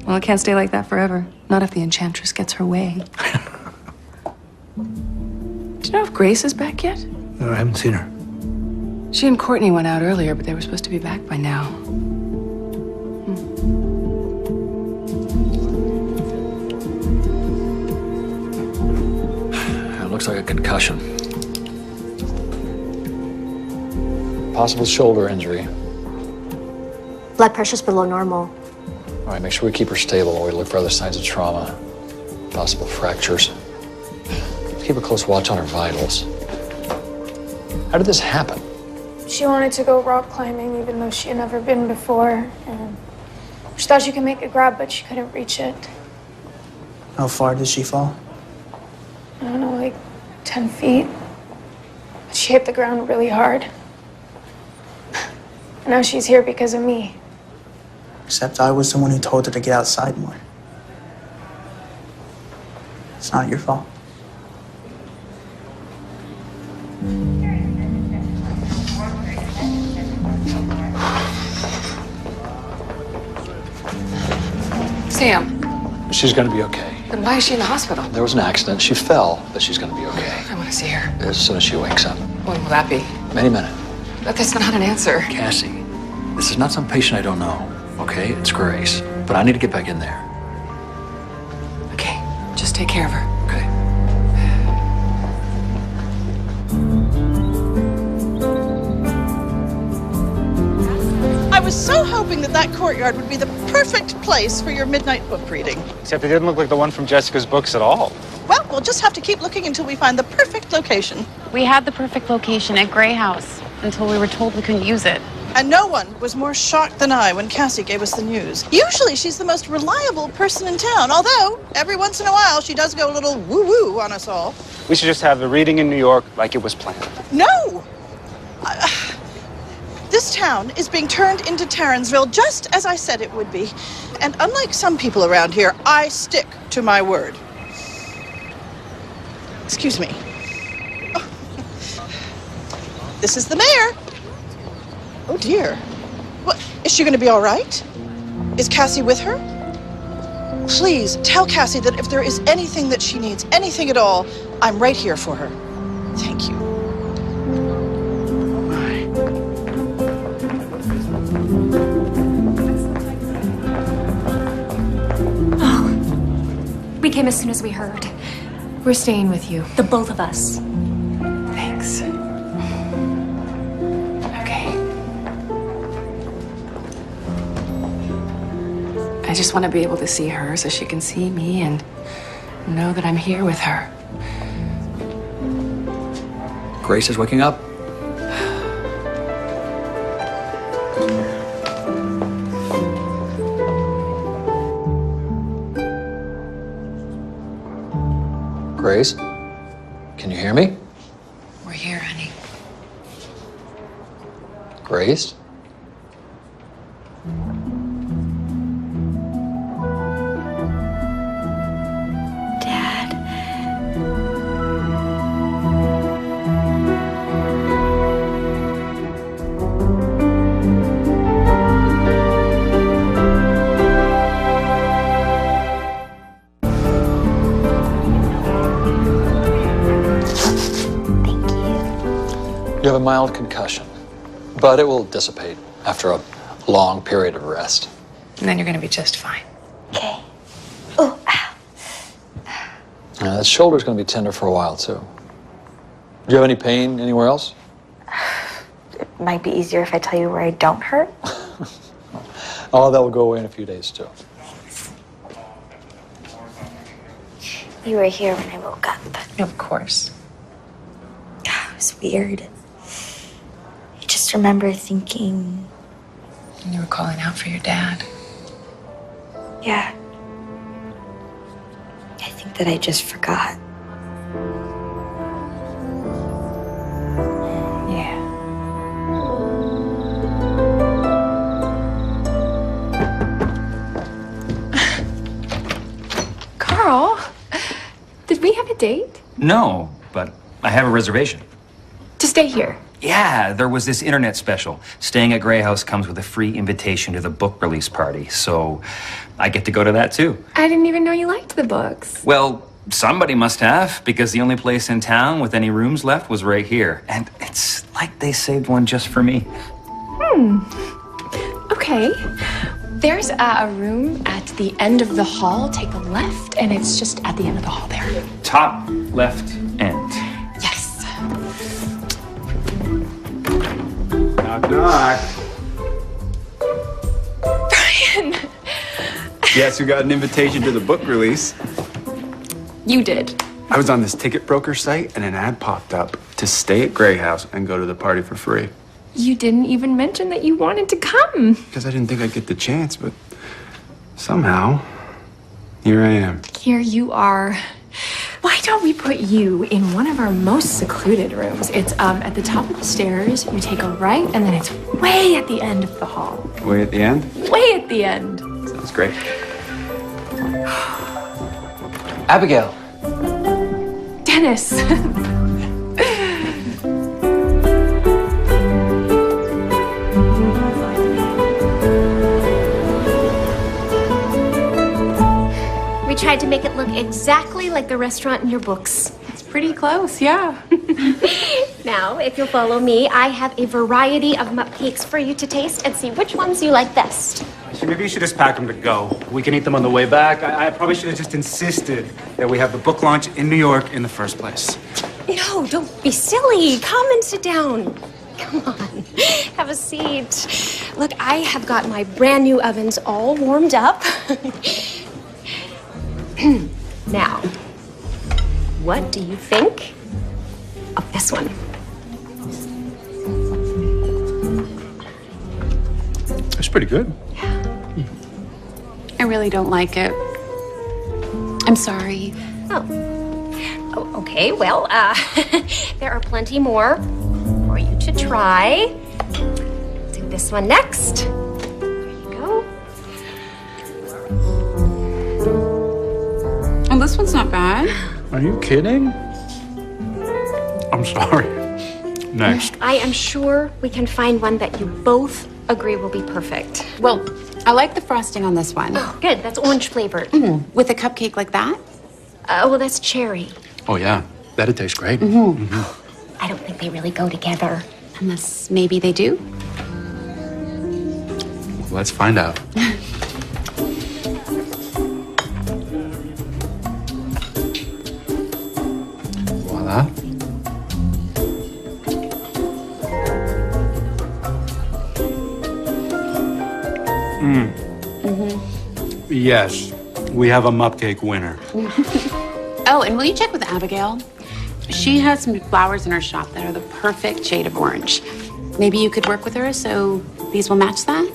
Well, it can't stay like that forever. Not if the Enchantress gets her way. Do you know if Grace is back yet? No, I haven't seen her. She and Courtney went out earlier, but they were supposed to be back by now. It looks like a concussion. Possible shoulder injury. Blood pressure's below normal. All right, make sure we keep her stable while we look for other signs of trauma. Possible fractures. Keep a close watch on her vitals. How did this happen? She wanted to go rock climbing even though she had never been before. And she thought she could make a grab, but she couldn't reach it. How far did she fall? I don't know, like 10 feet. But she hit the ground really hard. And now she's here because of me. Except I was the one who told her to get outside more. It's not your fault. Sam, She's gonna be okay. then why is she in the hospital? There was an accident. She fell, but she's gonna be okay. I want to see her. As soon as she wakes up. When will that be? Any minute. But that's not an answer. Cassie, this is not some patient I don't know, okay? It's Grace. But I need to get back in there. Okay, just take care of her. Okay. I was so hoping that that courtyard would be the perfect place for your midnight book reading. Except it didn't look like the one from Jessica's books at all. Well, we'll just have to keep looking until we find the perfect location. We had the perfect location at Gray House until we were told we couldn't use it. And no one was more shocked than I when Cassie gave us the news. Usually she's the most reliable person in town, although every once in a while she does go a little woo-woo on us all. We should just have the reading in New York like it was planned. No! This town is being turned into Tarransville just as I said it would be. And unlike some people around here, I stick to my word. Excuse me. Oh. This is the mayor. Oh, dear. What, is she going to be all right? Is Cassie with her? Please tell Cassie that if there is anything that she needs, anything at all, I'm right here for her. Thank you. We came as soon as we heard. We're staying with you. The both of us. Thanks. Okay. I just want to be able to see her so she can see me and know that I'm here with her. Grace is waking up. Grace, can you hear me? We're here, honey. Grace? You have a mild concussion, but it will dissipate after a long period of rest. And then you're going to be just fine. Okay. Oh, ow. That shoulder's going to be tender for a while, too. Do you have any pain anywhere else? It might be easier if I tell you where I don't hurt. Oh, that will go away in a few days, too. You were here when I woke up. Of course. It was weird. I just remember thinking... And you were calling out for your dad. Yeah. I think that I just forgot. Yeah. Carl, did we have a date? No, but I have a reservation. To stay here? Yeah, there was this internet special. Staying at Grey House comes with a free invitation to the book release party, so I get to go to that too. I didn't even know you liked the books. Well, somebody must have, because the only place in town with any rooms left was right here. And it's like they saved one just for me. Okay. There's a room at the end of the hall. Take a left, and it's just at the end of the hall there. Top left end. Yes. Knock, knock. Brian! Guess who got an invitation to the book release? You did. I was on this ticket broker site, and an ad popped up to stay at Grey House and go to the party for free. You didn't even mention that you wanted to come. Because I didn't think I'd get the chance, but somehow, here I am. Here you are. Why don't we put you in one of our most secluded rooms? It's at the top of the stairs. You take a right, and then it's way at the end of the hall. Way at the end? Way at the end. Sounds great. Abigail. Dennis. We tried to make it look exactly like the restaurant in your books. It's pretty close, yeah. Now, if you'll follow me, I have a variety of mup cakes for you to taste and see which ones you like best. Maybe you should just pack them to go. We can eat them on the way back. I probably should have just insisted that we have the book launch in New York in the first place. No, don't be silly. Come and sit down. Come on, have a seat. Look, I have got my brand new ovens all warmed up. Now, what do you think of this one? That's pretty good. I really don't like it. I'm sorry. Oh, okay. Well, there are plenty more for you to try. Do this one next. There you go. Oh, this one's not bad. Are you kidding? I'm sorry. Next. I am sure we can find one that you both agree will be perfect. Well, I like the frosting on this one. Oh, good. That's orange flavored. With a cupcake like that? Well, that's cherry. Oh, yeah. That'd taste great. I don't think they really go together. Unless maybe they do? Let's find out. Voila. Yes, we have a mupcake winner. Oh, and will you check with Abigail? She has some flowers in her shop that are the perfect shade of orange. Maybe you could work with her so these will match that?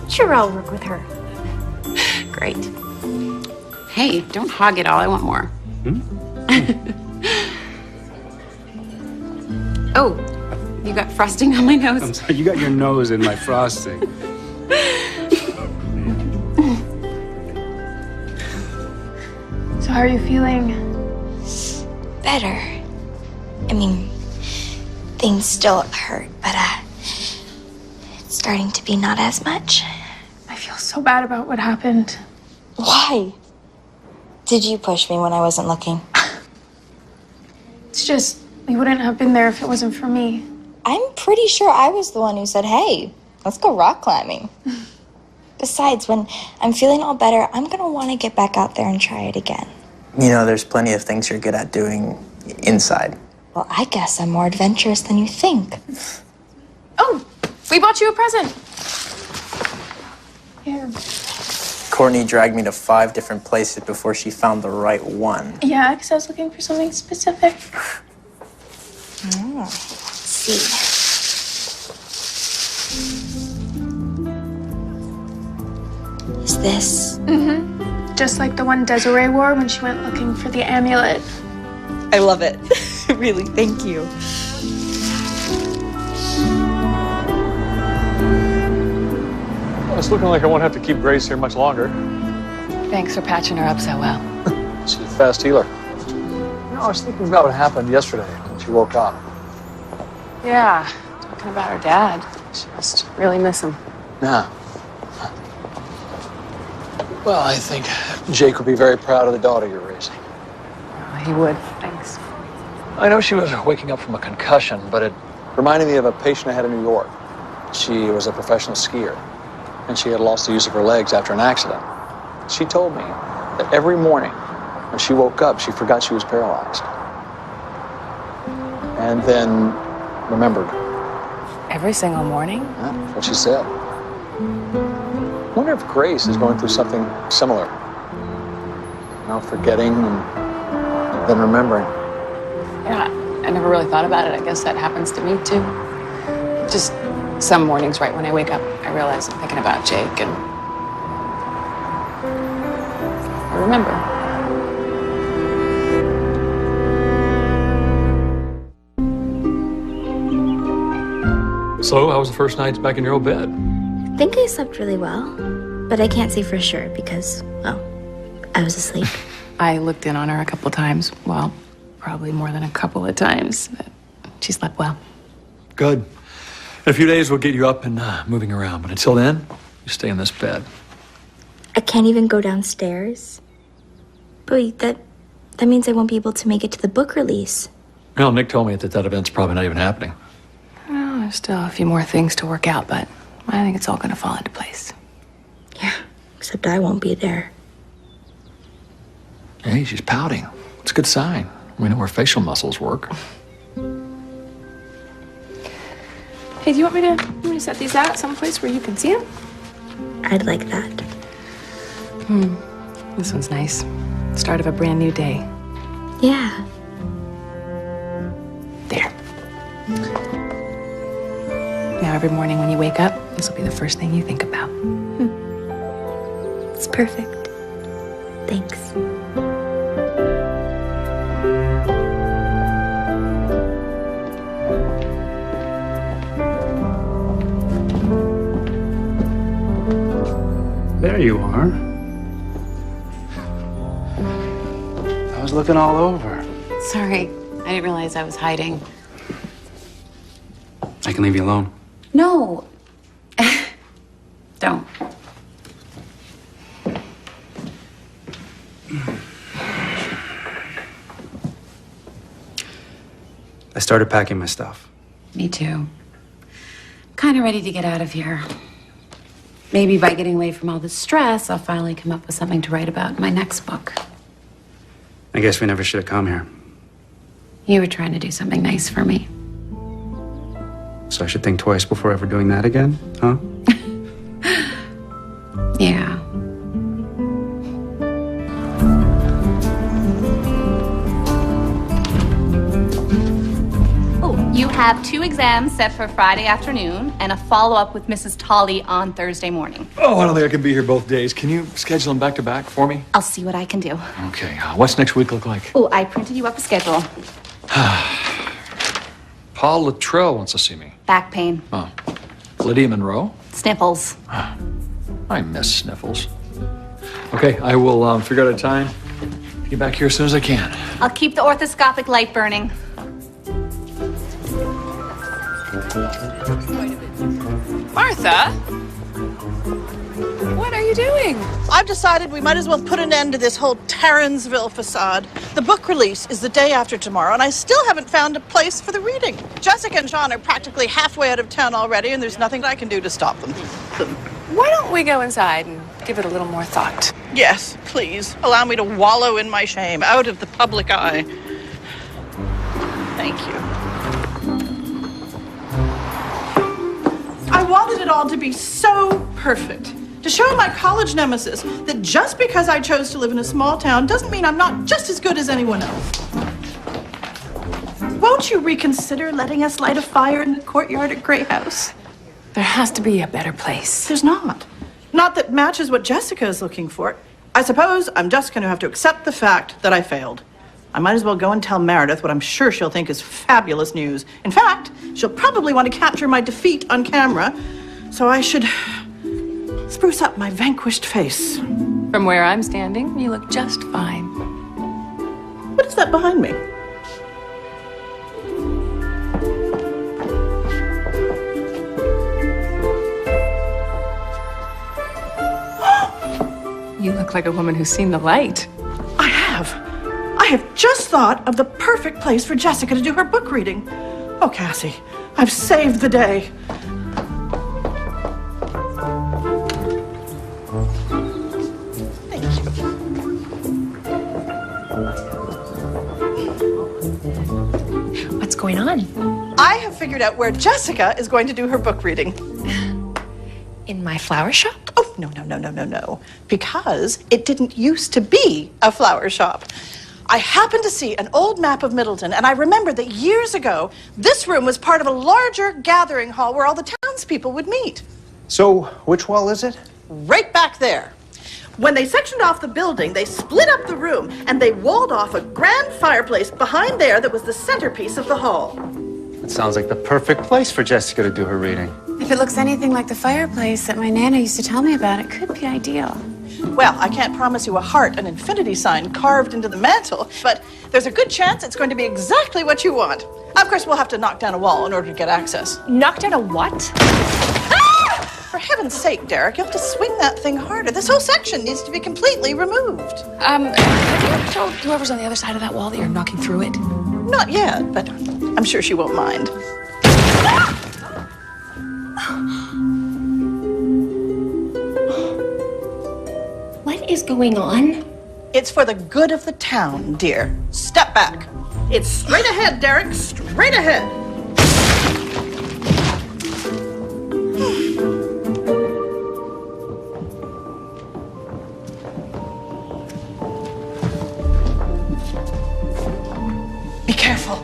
Sure, I'll work with her. Great. Hey, don't hog it all. I want more. Oh, you got frosting on my nose. I'm sorry, you got your nose in my frosting. So how are you feeling? Better. I mean, things still hurt, but it's starting to be not as much. I feel so bad about what happened. Why? Did you push me when I wasn't looking? It's just, we wouldn't have been there if it wasn't for me. I'm pretty sure I was the one who said, hey, let's go rock climbing. Besides, when I'm feeling all better, I'm gonna want to get back out there and try it again. You know, there's plenty of things you're good at doing inside. Well, I guess I'm more adventurous than you think. Oh, we bought you a present. Here. Courtney dragged me to 5 different places before she found the right one. Yeah, because I was looking for something specific. Let's see. Is this? Mm-hmm. Just like the one Desiree wore when she went looking for the amulet. I love it. Really, thank you. Well, it's looking like I won't have to keep Grace here much longer. Thanks for patching her up so well. She's a fast healer. You know, I was thinking about what happened yesterday when she woke up. Yeah, talking about her dad. She must really miss him. Yeah. Well, I think Jake would be very proud of the daughter you're raising. Oh, he would. Thanks. I know she was waking up from a concussion, but it reminded me of a patient I had in New York. She was a professional skier, and she had lost the use of her legs after an accident. She told me that every morning when she woke up, she forgot she was paralyzed. And then remembered. Every single morning? Yeah, that's what she said. I wonder if Grace is going through something similar. You know, forgetting and then remembering. Yeah, I never really thought about it. I guess that happens to me too. Just some mornings right when I wake up, I realize I'm thinking about Jake and I remember. So, how was the first night back in your old bed? I think I slept really well, but I can't say for sure because, well, I was asleep. I looked in on her a couple times. Well, probably more than a couple of times. But she slept well. Good. In a few days, we'll get you up and moving around. But until then, you stay in this bed. I can't even go downstairs. But wait, that means I won't be able to make it to the book release. Well, Nick told me that event's probably not even happening. Well, there's still a few more things to work out, but I think it's all going to fall into place. Yeah, except I won't be there. Hey, she's pouting. It's a good sign. We know her facial muscles work. Hey, do you want me to set these out someplace where you can see them? I'd like that. This one's nice. Start of a brand new day. Yeah. There. Now every morning when you wake up, This will be the first thing you think about. It's perfect. Thanks. There you are. I was looking all over. Sorry, I didn't realize I was hiding. I can leave you alone. No. Don't. I started packing my stuff. Me too. Kind of ready to get out of here. Maybe by getting away from all the stress, I'll finally come up with something to write about in my next book. I guess we never should have come here. You were trying to do something nice for me. So I should think twice before ever doing that again, huh? Yeah. You have 2 exams set for Friday afternoon and a follow-up with Mrs. Tolley on Thursday morning. Oh, I don't think I can be here both days. Can you schedule them back to back for me? I'll see what I can do. Okay. What's next week look like? Oh, I printed you up a schedule. Paul Luttrell wants to see me. Back pain. Oh. Lydia Monroe? Sniffles. I miss sniffles. Okay, I will figure out a time. Get back here as soon as I can. I'll keep the orthoscopic light burning. Martha? What are you doing? I've decided we might as well put an end to this whole Tarransville facade. The book release is the day after tomorrow, and I still haven't found a place for the reading. Jessica and Sean are practically halfway out of town already, and there's nothing I can do to stop them. Why don't we go inside and give it a little more thought? Yes, please. Allow me to wallow in my shame, out of the public eye. Thank you. I wanted it all to be so perfect. To show my college nemesis that just because I chose to live in a small town doesn't mean I'm not just as good as anyone else. Won't you reconsider letting us light a fire in the courtyard at Grey House? There has to be a better place. There's not. Not that matches what Jessica is looking for. I suppose I'm just going to have to accept the fact that I failed. I might as well go and tell Meredith what I'm sure she'll think is fabulous news. In fact, she'll probably want to capture my defeat on camera, so I should spruce up my vanquished face. From where I'm standing, you look just fine. What is that behind me? You look like a woman who's seen the light. I have. I have just thought of the perfect place for Jessica to do her book reading. Oh, Cassie, I've saved the day. Thank you. What's going on? I have figured out where Jessica is going to do her book reading. In my flower shop? Oh, no. Because it didn't used to be a flower shop. I happened to see an old map of Middleton, and I remembered that years ago, this room was part of a larger gathering hall where all the townspeople would meet. So, which wall is it? Right back there. When they sectioned off the building, they split up the room, and they walled off a grand fireplace behind there that was the centerpiece of the hall. It sounds like the perfect place for Jessica to do her reading. If it looks anything like the fireplace that my Nana used to tell me about, it could be ideal. Well, I can't promise you a heart and infinity sign carved into the mantel, but there's a good chance it's going to be exactly what you want. Of course, we'll have to knock down a wall in order to get access. Knock down a what? Ah! For heaven's sake, Derek, you have to swing that thing harder. This whole section needs to be completely removed. Have you told whoever's on the other side of that wall that you're knocking through it? Not yet, but I'm sure she won't mind. What is going on? It's for the good of the town, dear. Step back. It's straight ahead, Derek, straight ahead. Be careful.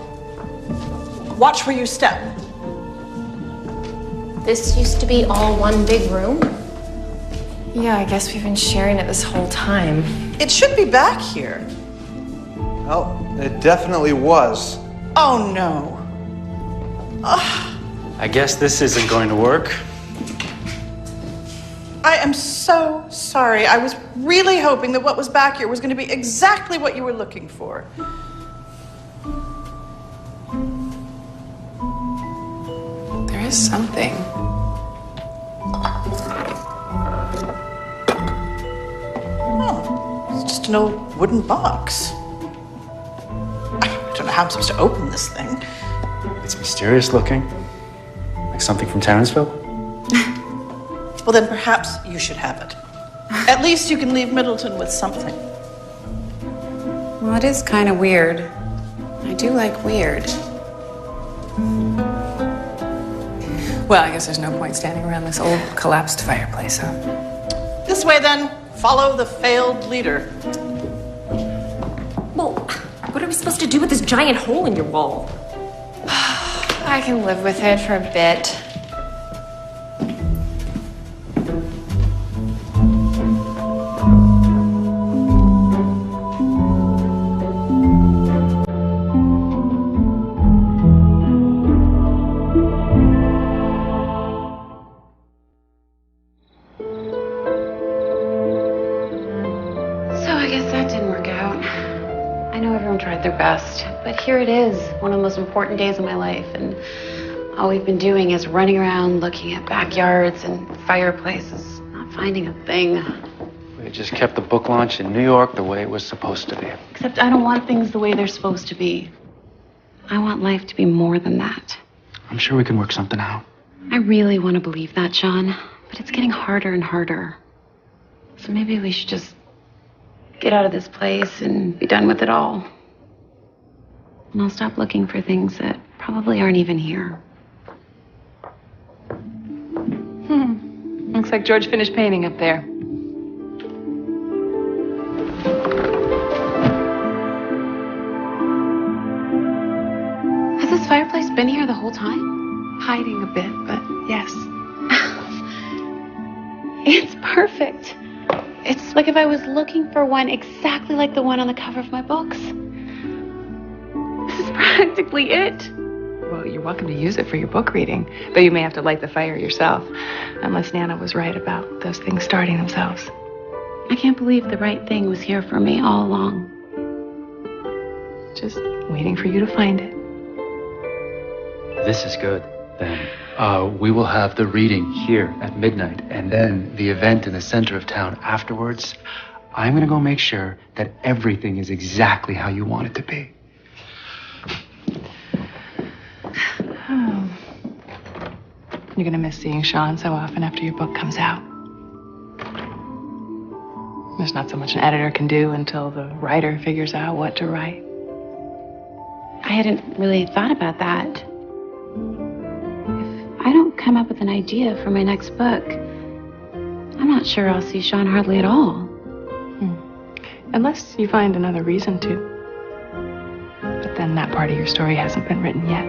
Watch where you step. This used to be all one big room. Yeah, I guess we've been sharing it this whole time. It should be back here. Well, it definitely was. Oh, no. I guess this isn't going to work. I am so sorry. I was really hoping that what was back here was going to be exactly what you were looking for. There is something. Oh, it's just an old wooden box. I don't know how I'm supposed to open this thing. It's mysterious looking. Like something from Terranceville? Well, then perhaps you should have it. At least you can leave Middleton with something. Well, it is kind of weird. I do like weird. Well, I guess there's no point standing around this old collapsed fireplace, huh? This way, then. Follow the failed leader. Well, what are we supposed to do with this giant hole in your wall? I can live with it for a bit. But here it is, one of the most important days of my life, and all we've been doing is running around looking at backyards and fireplaces, not finding a thing. We just kept the book launch in New York the way it was supposed to be. Except I don't want things the way they're supposed to be. I want life to be more than that. I'm sure we can work something out. I really want to believe that, Sean, but it's getting harder and harder. So maybe we should just get out of this place and be done with it all. And I'll stop looking for things that probably aren't even here. Looks like George finished painting up there. Has this fireplace been here the whole time? Hiding a bit, but yes. It's perfect. It's like if I was looking for one exactly like the one on the cover of my books. This is practically it. Well, you're welcome to use it for your book reading, but you may have to light the fire yourself, unless Nana was right about those things starting themselves. I can't believe the right thing was here for me all along. Just waiting for you to find it. This is good. Then we will have the reading here at midnight, and then the event in the center of town afterwards. I'm going to go make sure that everything is exactly how you want it to be. You're gonna miss seeing Sean so often after your book comes out. There's not so much an editor can do until the writer figures out what to write. I hadn't really thought about that. If I don't come up with an idea for my next book, I'm not sure I'll see Sean hardly at all. Unless you find another reason to. But then that part of your story hasn't been written yet.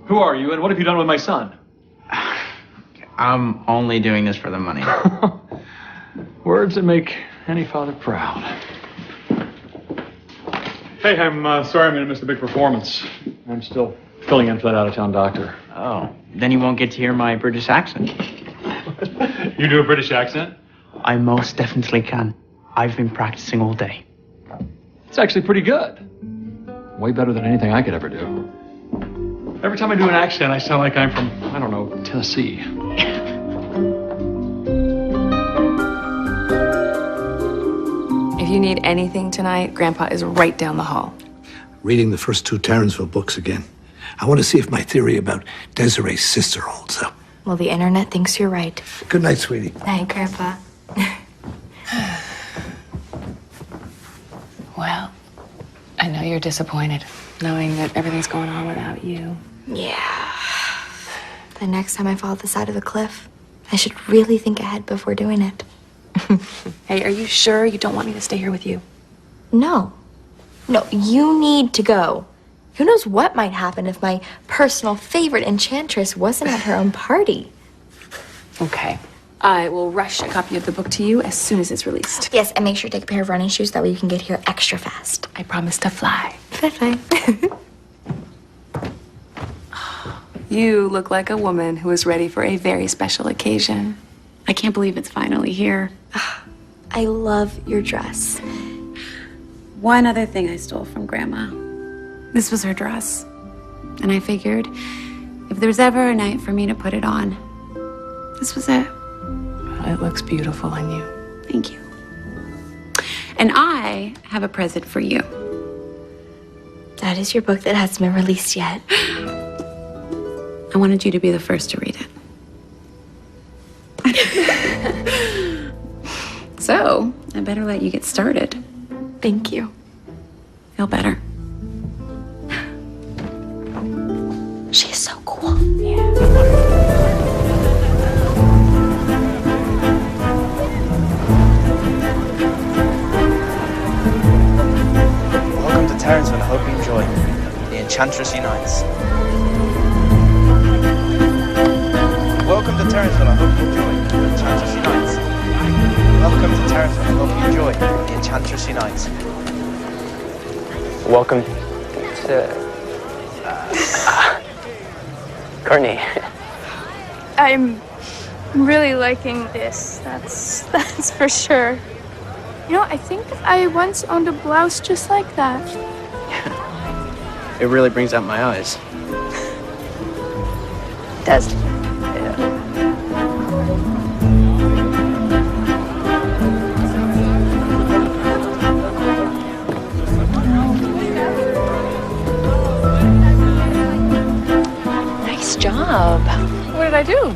Who are you, and what have you done with my son? I'm only doing this for the money. Words that make any father proud. Hey, I'm sorry I'm going to miss the big performance. I'm still filling in for that out-of-town doctor. Oh, then you won't get to hear my British accent. You do a British accent? I most definitely can. I've been practicing all day. It's actually pretty good. Way better than anything I could ever do. Every time I do an accent, I sound like I'm from, I don't know, Tennessee. If you need anything tonight, Grandpa is right down the hall. Reading the first 2 Terranceville books again. I want to see if my theory about Desiree's sister holds up. Well, the internet thinks you're right. Good night, sweetie. Night, Grandpa. Well, I know you're disappointed, knowing that everything's going on without you. Yeah. The next time I fall off the side of a cliff, I should really think ahead before doing it. Hey, are you sure you don't want me to stay here with you? No. No, you need to go. Who knows what might happen if my personal favorite enchantress wasn't at her own party. Okay. I will rush a copy of the book to you as soon as it's released. Yes, and make sure to take a pair of running shoes, that way you can get here extra fast. I promise to fly. Bye-bye. You look like a woman who is ready for a very special occasion. I can't believe it's finally here. I love your dress. One other thing I stole from Grandma. This was her dress. And I figured if there's ever a night for me to put it on, this was it. It looks beautiful on you. Thank you. And I have a present for you. That is your book that hasn't been released yet. I wanted you to be the first to read it. So, I better let you get started. Thank you. Feel better. She is so cool. Welcome to Terranceville. I hope you enjoy. The Enchantress Unites. Welcome to Terranceville. I hope you enjoy. The Enchantress Unites. Welcome to Terranceville. I hope you enjoy. The Enchantress Unites. Welcome to Courtney. I'm really liking this. That's for sure. You know, I think I once owned a blouse just like that. It really brings out my eyes. It does. Nice job. What did I do?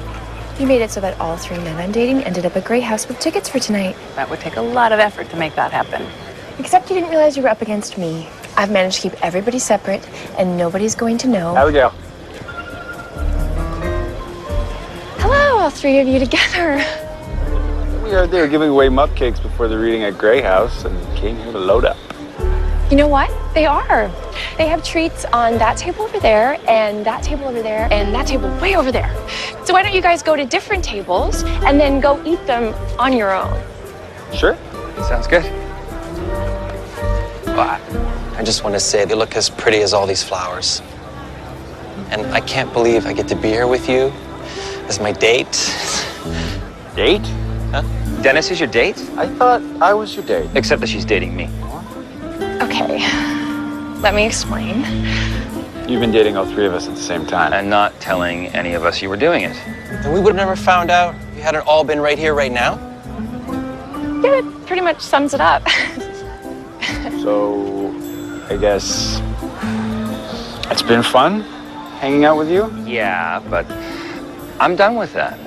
You made it so that all 3 men I'm dating ended up at Grey House with tickets for tonight. That would take a lot of effort to make that happen. Except you didn't realize you were up against me. I've managed to keep everybody separate, and nobody's going to know. Abigail. Hello, all 3 of you together. We heard they were giving away cupcakes before the reading at Grey House and came here to load up. You know what? They are. They have treats on that table over there, and that table over there, and that table way over there. So why don't you guys go to different tables and then go eat them on your own? Sure. Sounds good. Well, I just want to say they look as pretty as all these flowers. And I can't believe I get to be here with you as my date. Date? Huh? Dennis is your date? I thought I was your date. Except that she's dating me. Okay, let me explain. You've been dating all 3 of us at the same time. And not telling any of us you were doing it. And we would have never found out if you hadn't all been right here, right now. Yeah, that pretty much sums it up. So, I guess it's been fun hanging out with you? Yeah, but I'm done with that.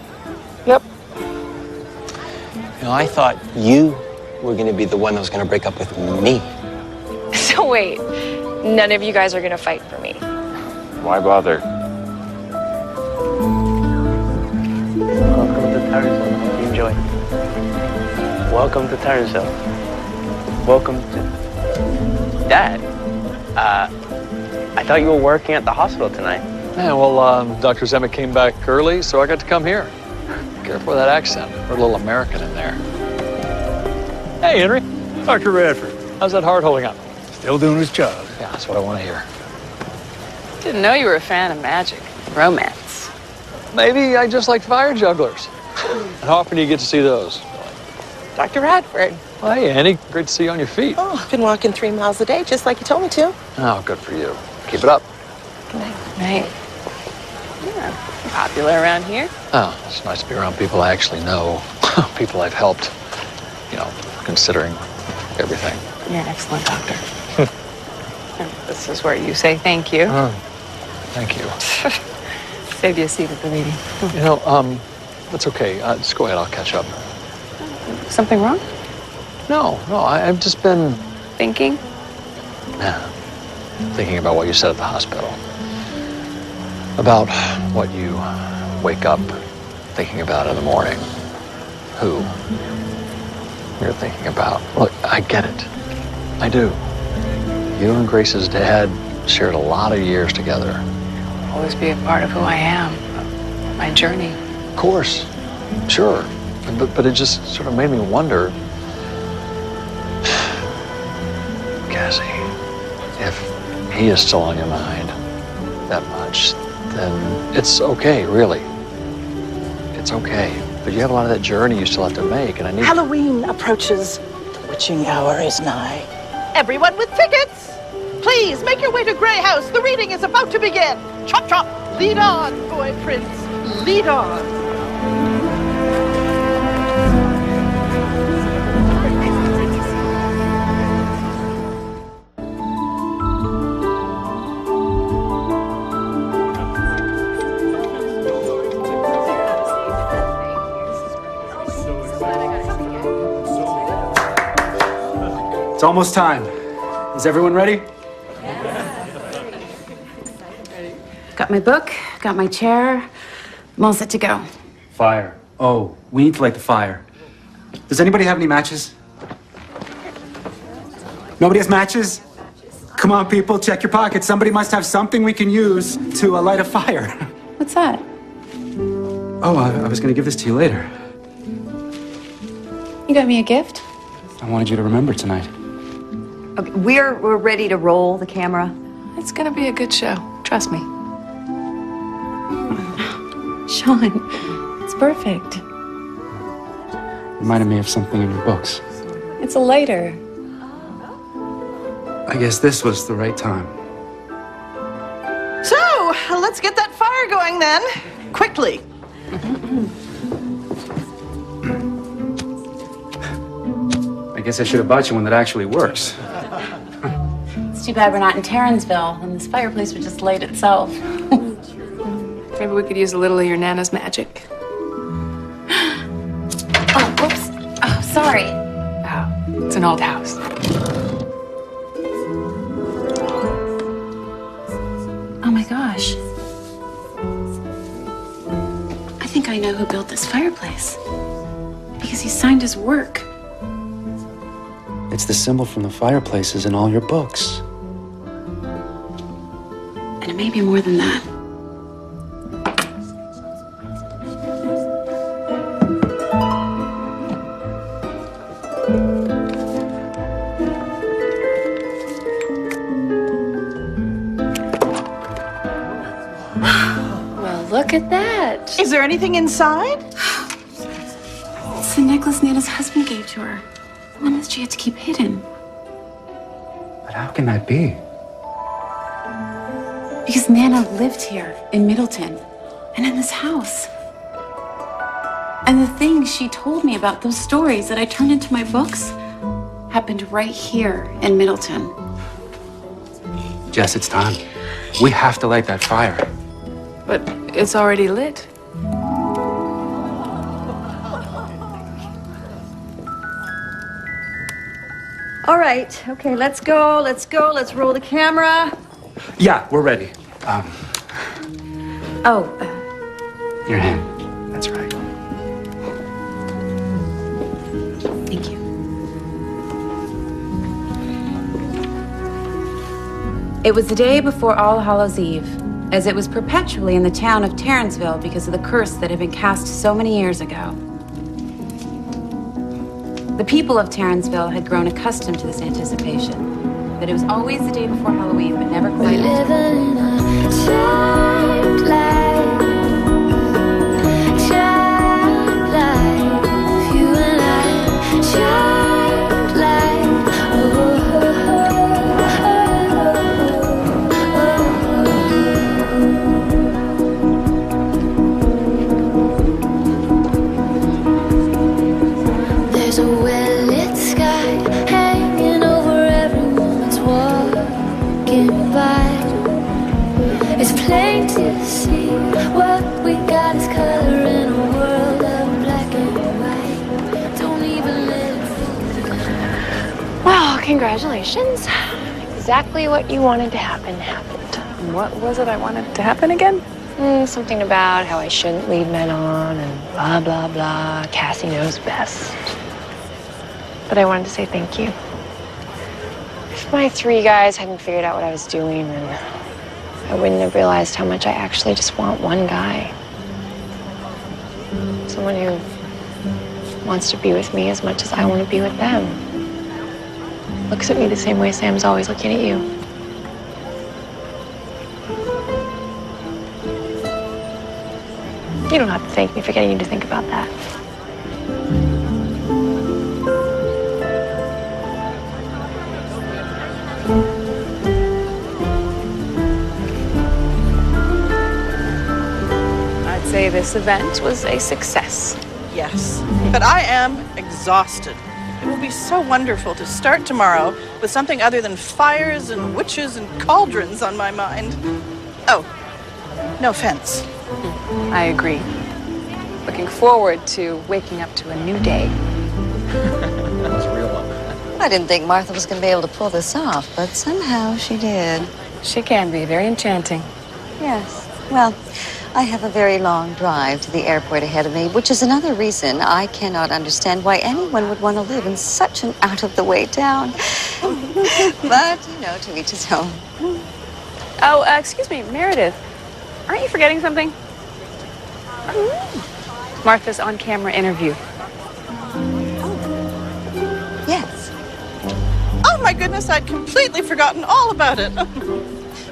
Yep. You know, I thought you were going to be the one that was going to break up with me. So wait, none of you guys are gonna fight for me. Why bother? Welcome to Terranceville. Enjoy. Welcome to Terranceville. Welcome to... Dad, I thought you were working at the hospital tonight. Yeah, well, Dr. Zemek came back early, so I got to come here. Careful with that accent. We're a little American in there. Hey, Henry. Dr. Radford. How's that heart holding up? Still doing his job. Yeah, that's what I want to hear. Didn't know you were a fan of magic, romance. Maybe I just like fire jugglers. And how often do you get to see those? Dr. Radford. Well, hey, Annie, great to see you on your feet. Oh, I've been walking 3 miles a day, just like you told me to. Oh, good for you. Keep it up. Good night. Night. Yeah, popular around here. Oh, it's nice to be around people I actually know, people I've helped, you know, considering everything. You're an excellent doctor. And this is where you say thank you. Thank you. Save you a seat at the meeting. You know, that's okay. Just go ahead. I'll catch up. Something wrong? No, I've just been Thinking? thinking about what you said at the hospital. About what you wake up thinking about in the morning. Who you're thinking about. Look, I get it. I do. You and Grace's dad shared a lot of years together. Always be a part of who I am, my journey. Of course, sure. But it just sort of made me wonder, Cassie, if he is still on your mind that much, then it's okay, really. It's okay. But you have a lot of that journey you still have to make, and I need... Halloween approaches. The witching hour is nigh. Everyone with tickets, please make your way to Grey House. The reading is about to begin. Chop, chop. Lead on, boy prince. Lead on. It's almost time. Is everyone ready? Got my book, got my chair. I'm all set to go. Fire. Oh, we need to light the fire. Does anybody have any matches? Nobody has matches? Come on, people, check your pockets. Somebody must have something we can use to light a fire. What's that? Oh, I was going to give this to you later. You got me a gift? I wanted you to remember tonight. Okay, we're ready to roll the camera. It's gonna be a good show. Trust me. Sean, it's perfect. Reminded me of something in your books. It's a lighter. I guess this was the right time. So, let's get that fire going then. Quickly. I guess I should have bought you one that actually works. It's too bad we're not in Tarrensville, and this fireplace would just light itself. Maybe we could use a little of your Nana's magic. Oh, whoops. Oh, sorry. Oh, it's an old house. Oh my gosh. I think I know who built this fireplace. Because he signed his work. It's the symbol from the fireplaces in all your books. And it may be more than that. Well, look at that. Is there anything inside? It's the necklace Nana's husband gave to her. The one that she had to keep hidden. But how can that be? Because Nana lived here in Middleton and in this house. And the things she told me about those stories that I turned into my books happened right here in Middleton. Jess, it's time. We have to light that fire. But it's already lit. All right, okay, let's go. Let's roll the camera. Yeah, we're ready. Your hand. That's right. Thank you. It was the day before All Hallows Eve, as it was perpetually in the town of Tarrensville because of the curse that had been cast so many years ago. The people of Tarrensville had grown accustomed to this anticipation, that it was always the day before Halloween, but never quite There's a well-lit sky hanging congratulations. Exactly what you wanted to happen happened. What was it I wanted to happen again? Something about how I shouldn't lead men on and blah, blah, blah. Cassie knows best. But I wanted to say thank you. If my 3 guys hadn't figured out what I was doing, then I wouldn't have realized how much I actually just want one guy. Someone who wants to be with me as much as I want to be with them. Looks at me the same way Sam's always looking at you. You don't have to thank me for getting you to think about that. I'd say this event was a success. Yes, but I am exhausted. It will be so wonderful to start tomorrow with something other than fires and witches and cauldrons on my mind. Oh, no offense. I agree. Looking forward to waking up to a new day. That's a real one. I didn't think Martha was going to be able to pull this off, but somehow she did. She can be very enchanting. Yes. Well, I have a very long drive to the airport ahead of me, which is another reason I cannot understand why anyone would want to live in such an out-of-the-way town. But, to each his own. Oh, excuse me, Meredith. Aren't you forgetting something? Martha's on-camera interview. Yes. Oh my goodness, I'd completely forgotten all about it.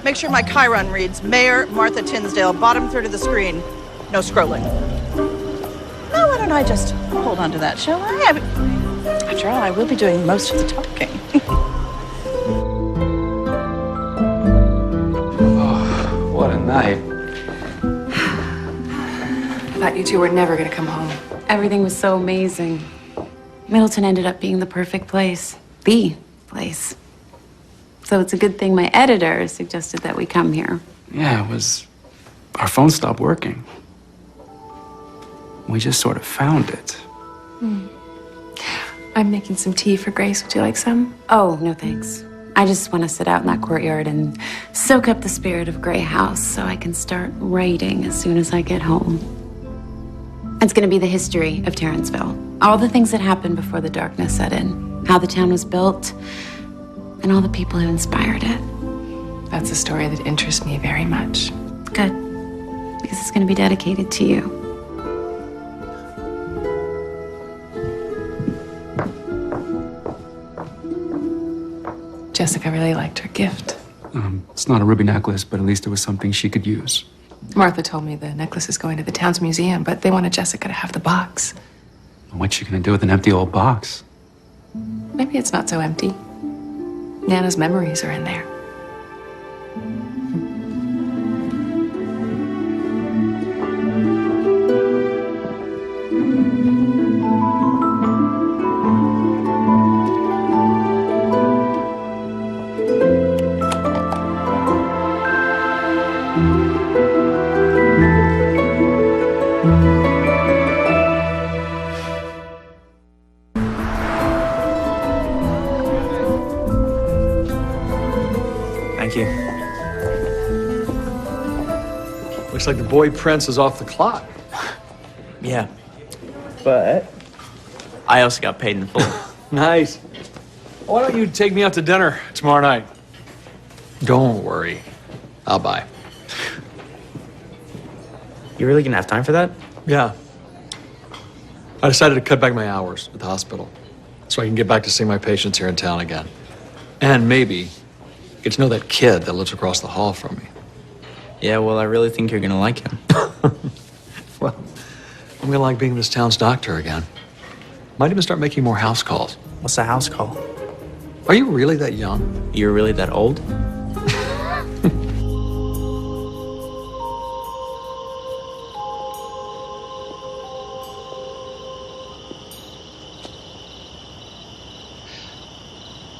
Make sure my Chiron reads Mayor Martha Tinsdale, bottom third of the screen. No scrolling. Now, why don't I just hold on to that, shall I? After all, I will be doing most of the talking. Oh, what a night. I thought you two were never going to come home. Everything was so amazing. Middleton ended up being the perfect place. The place. So it's a good thing my editor suggested that we come here. Yeah, our phone stopped working. We just sort of found it. I'm making some tea for Grace. Would you like some? Oh, no thanks. I just want to sit out in that courtyard and soak up the spirit of Gray House so I can start writing as soon as I get home. It's going to be the history of Terranceville. All the things that happened before the darkness set in. How the town was built, and all the people who inspired it. That's a story that interests me very much. Good. Because it's going to be dedicated to you. Jessica really liked her gift. It's not a ruby necklace, but at least it was something she could use. Martha told me the necklace is going to the town's museum, but they wanted Jessica to have the box. What's she gonna do with an empty old box? Maybe it's not so empty. Nana's memories are in there. Thank you. Looks like the boy Prince is off the clock. Yeah. But I also got paid in full. Nice. Why don't you take me out to dinner tomorrow night? Don't worry. I'll buy. You really gonna have time for that? Yeah. I decided to cut back my hours at the hospital so I can get back to seeing my patients here in town again. And maybe get to know that kid that lives across the hall from me. Yeah, well, I really think you're gonna like him. Well, I'm gonna like being this town's doctor again. Might even start making more house calls. What's a house call? Are you really that young? You're really that old?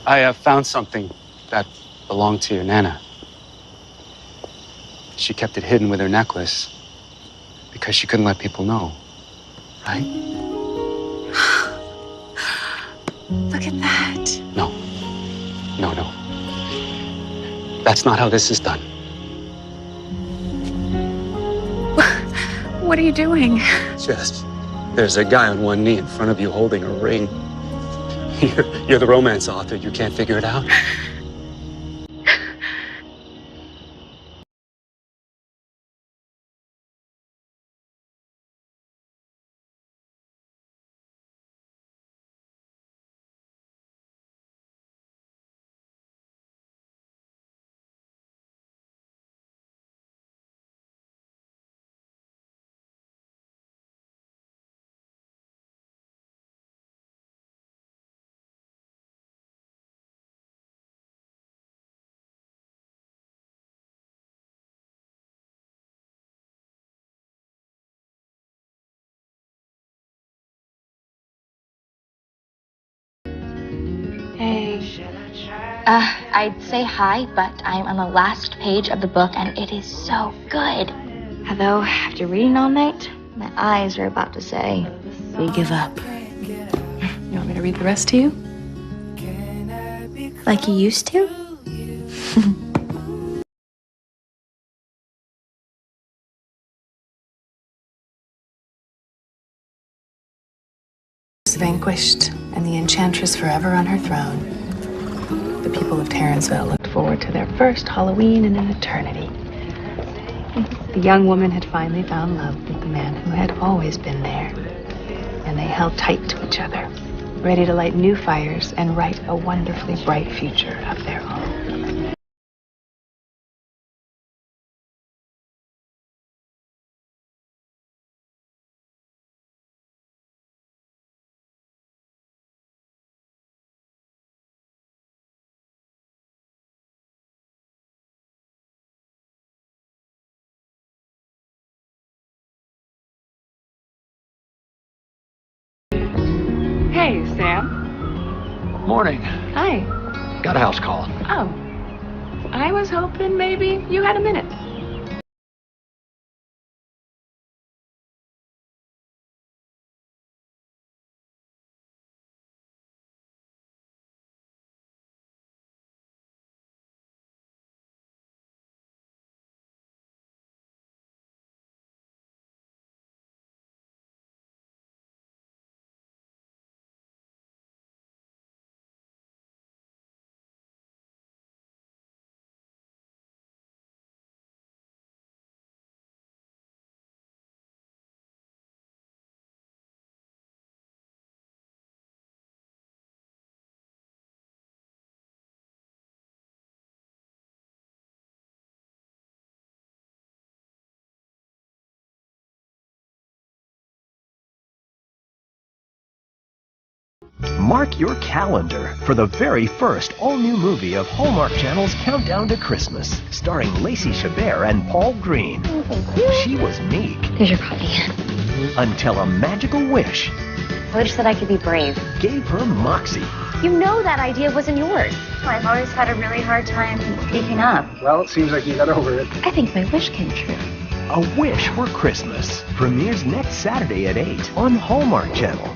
I found something that belonged to your Nana. She kept it hidden with her necklace because she couldn't let people know, right? Look at that. No, That's not how this is done. What are you doing? Jess, there's a guy on one knee in front of you holding a ring. You're the romance author. You can't figure it out? Hey. I'd say hi, but I'm on the last page of the book, and it is so good. Although, after reading all night, my eyes are about to say, we give up. You want me to read the rest to you? Like you used to? Vanquished, and the enchantress forever on her throne. The people of Terranceville looked forward to their first Halloween in an eternity. The young woman had finally found love with the man who had always been there, and they held tight to each other, ready to light new fires and write a wonderfully bright future of their own. Hey, Sam. Morning. Hi. Got a house call. Oh. I was hoping maybe you had a minute. Mark your calendar for the very first all-new movie of Hallmark Channel's Countdown to Christmas, starring Lacey Chabert and Paul Green. She was meek. Here's your coffee. Until a magical wish I wish that I could be brave. gave her moxie. You know that idea wasn't yours. I've always had a really hard time speaking up. Well, it seems like you got over it. I think my wish came true. A Wish for Christmas premieres next Saturday at 8 on Hallmark Channel.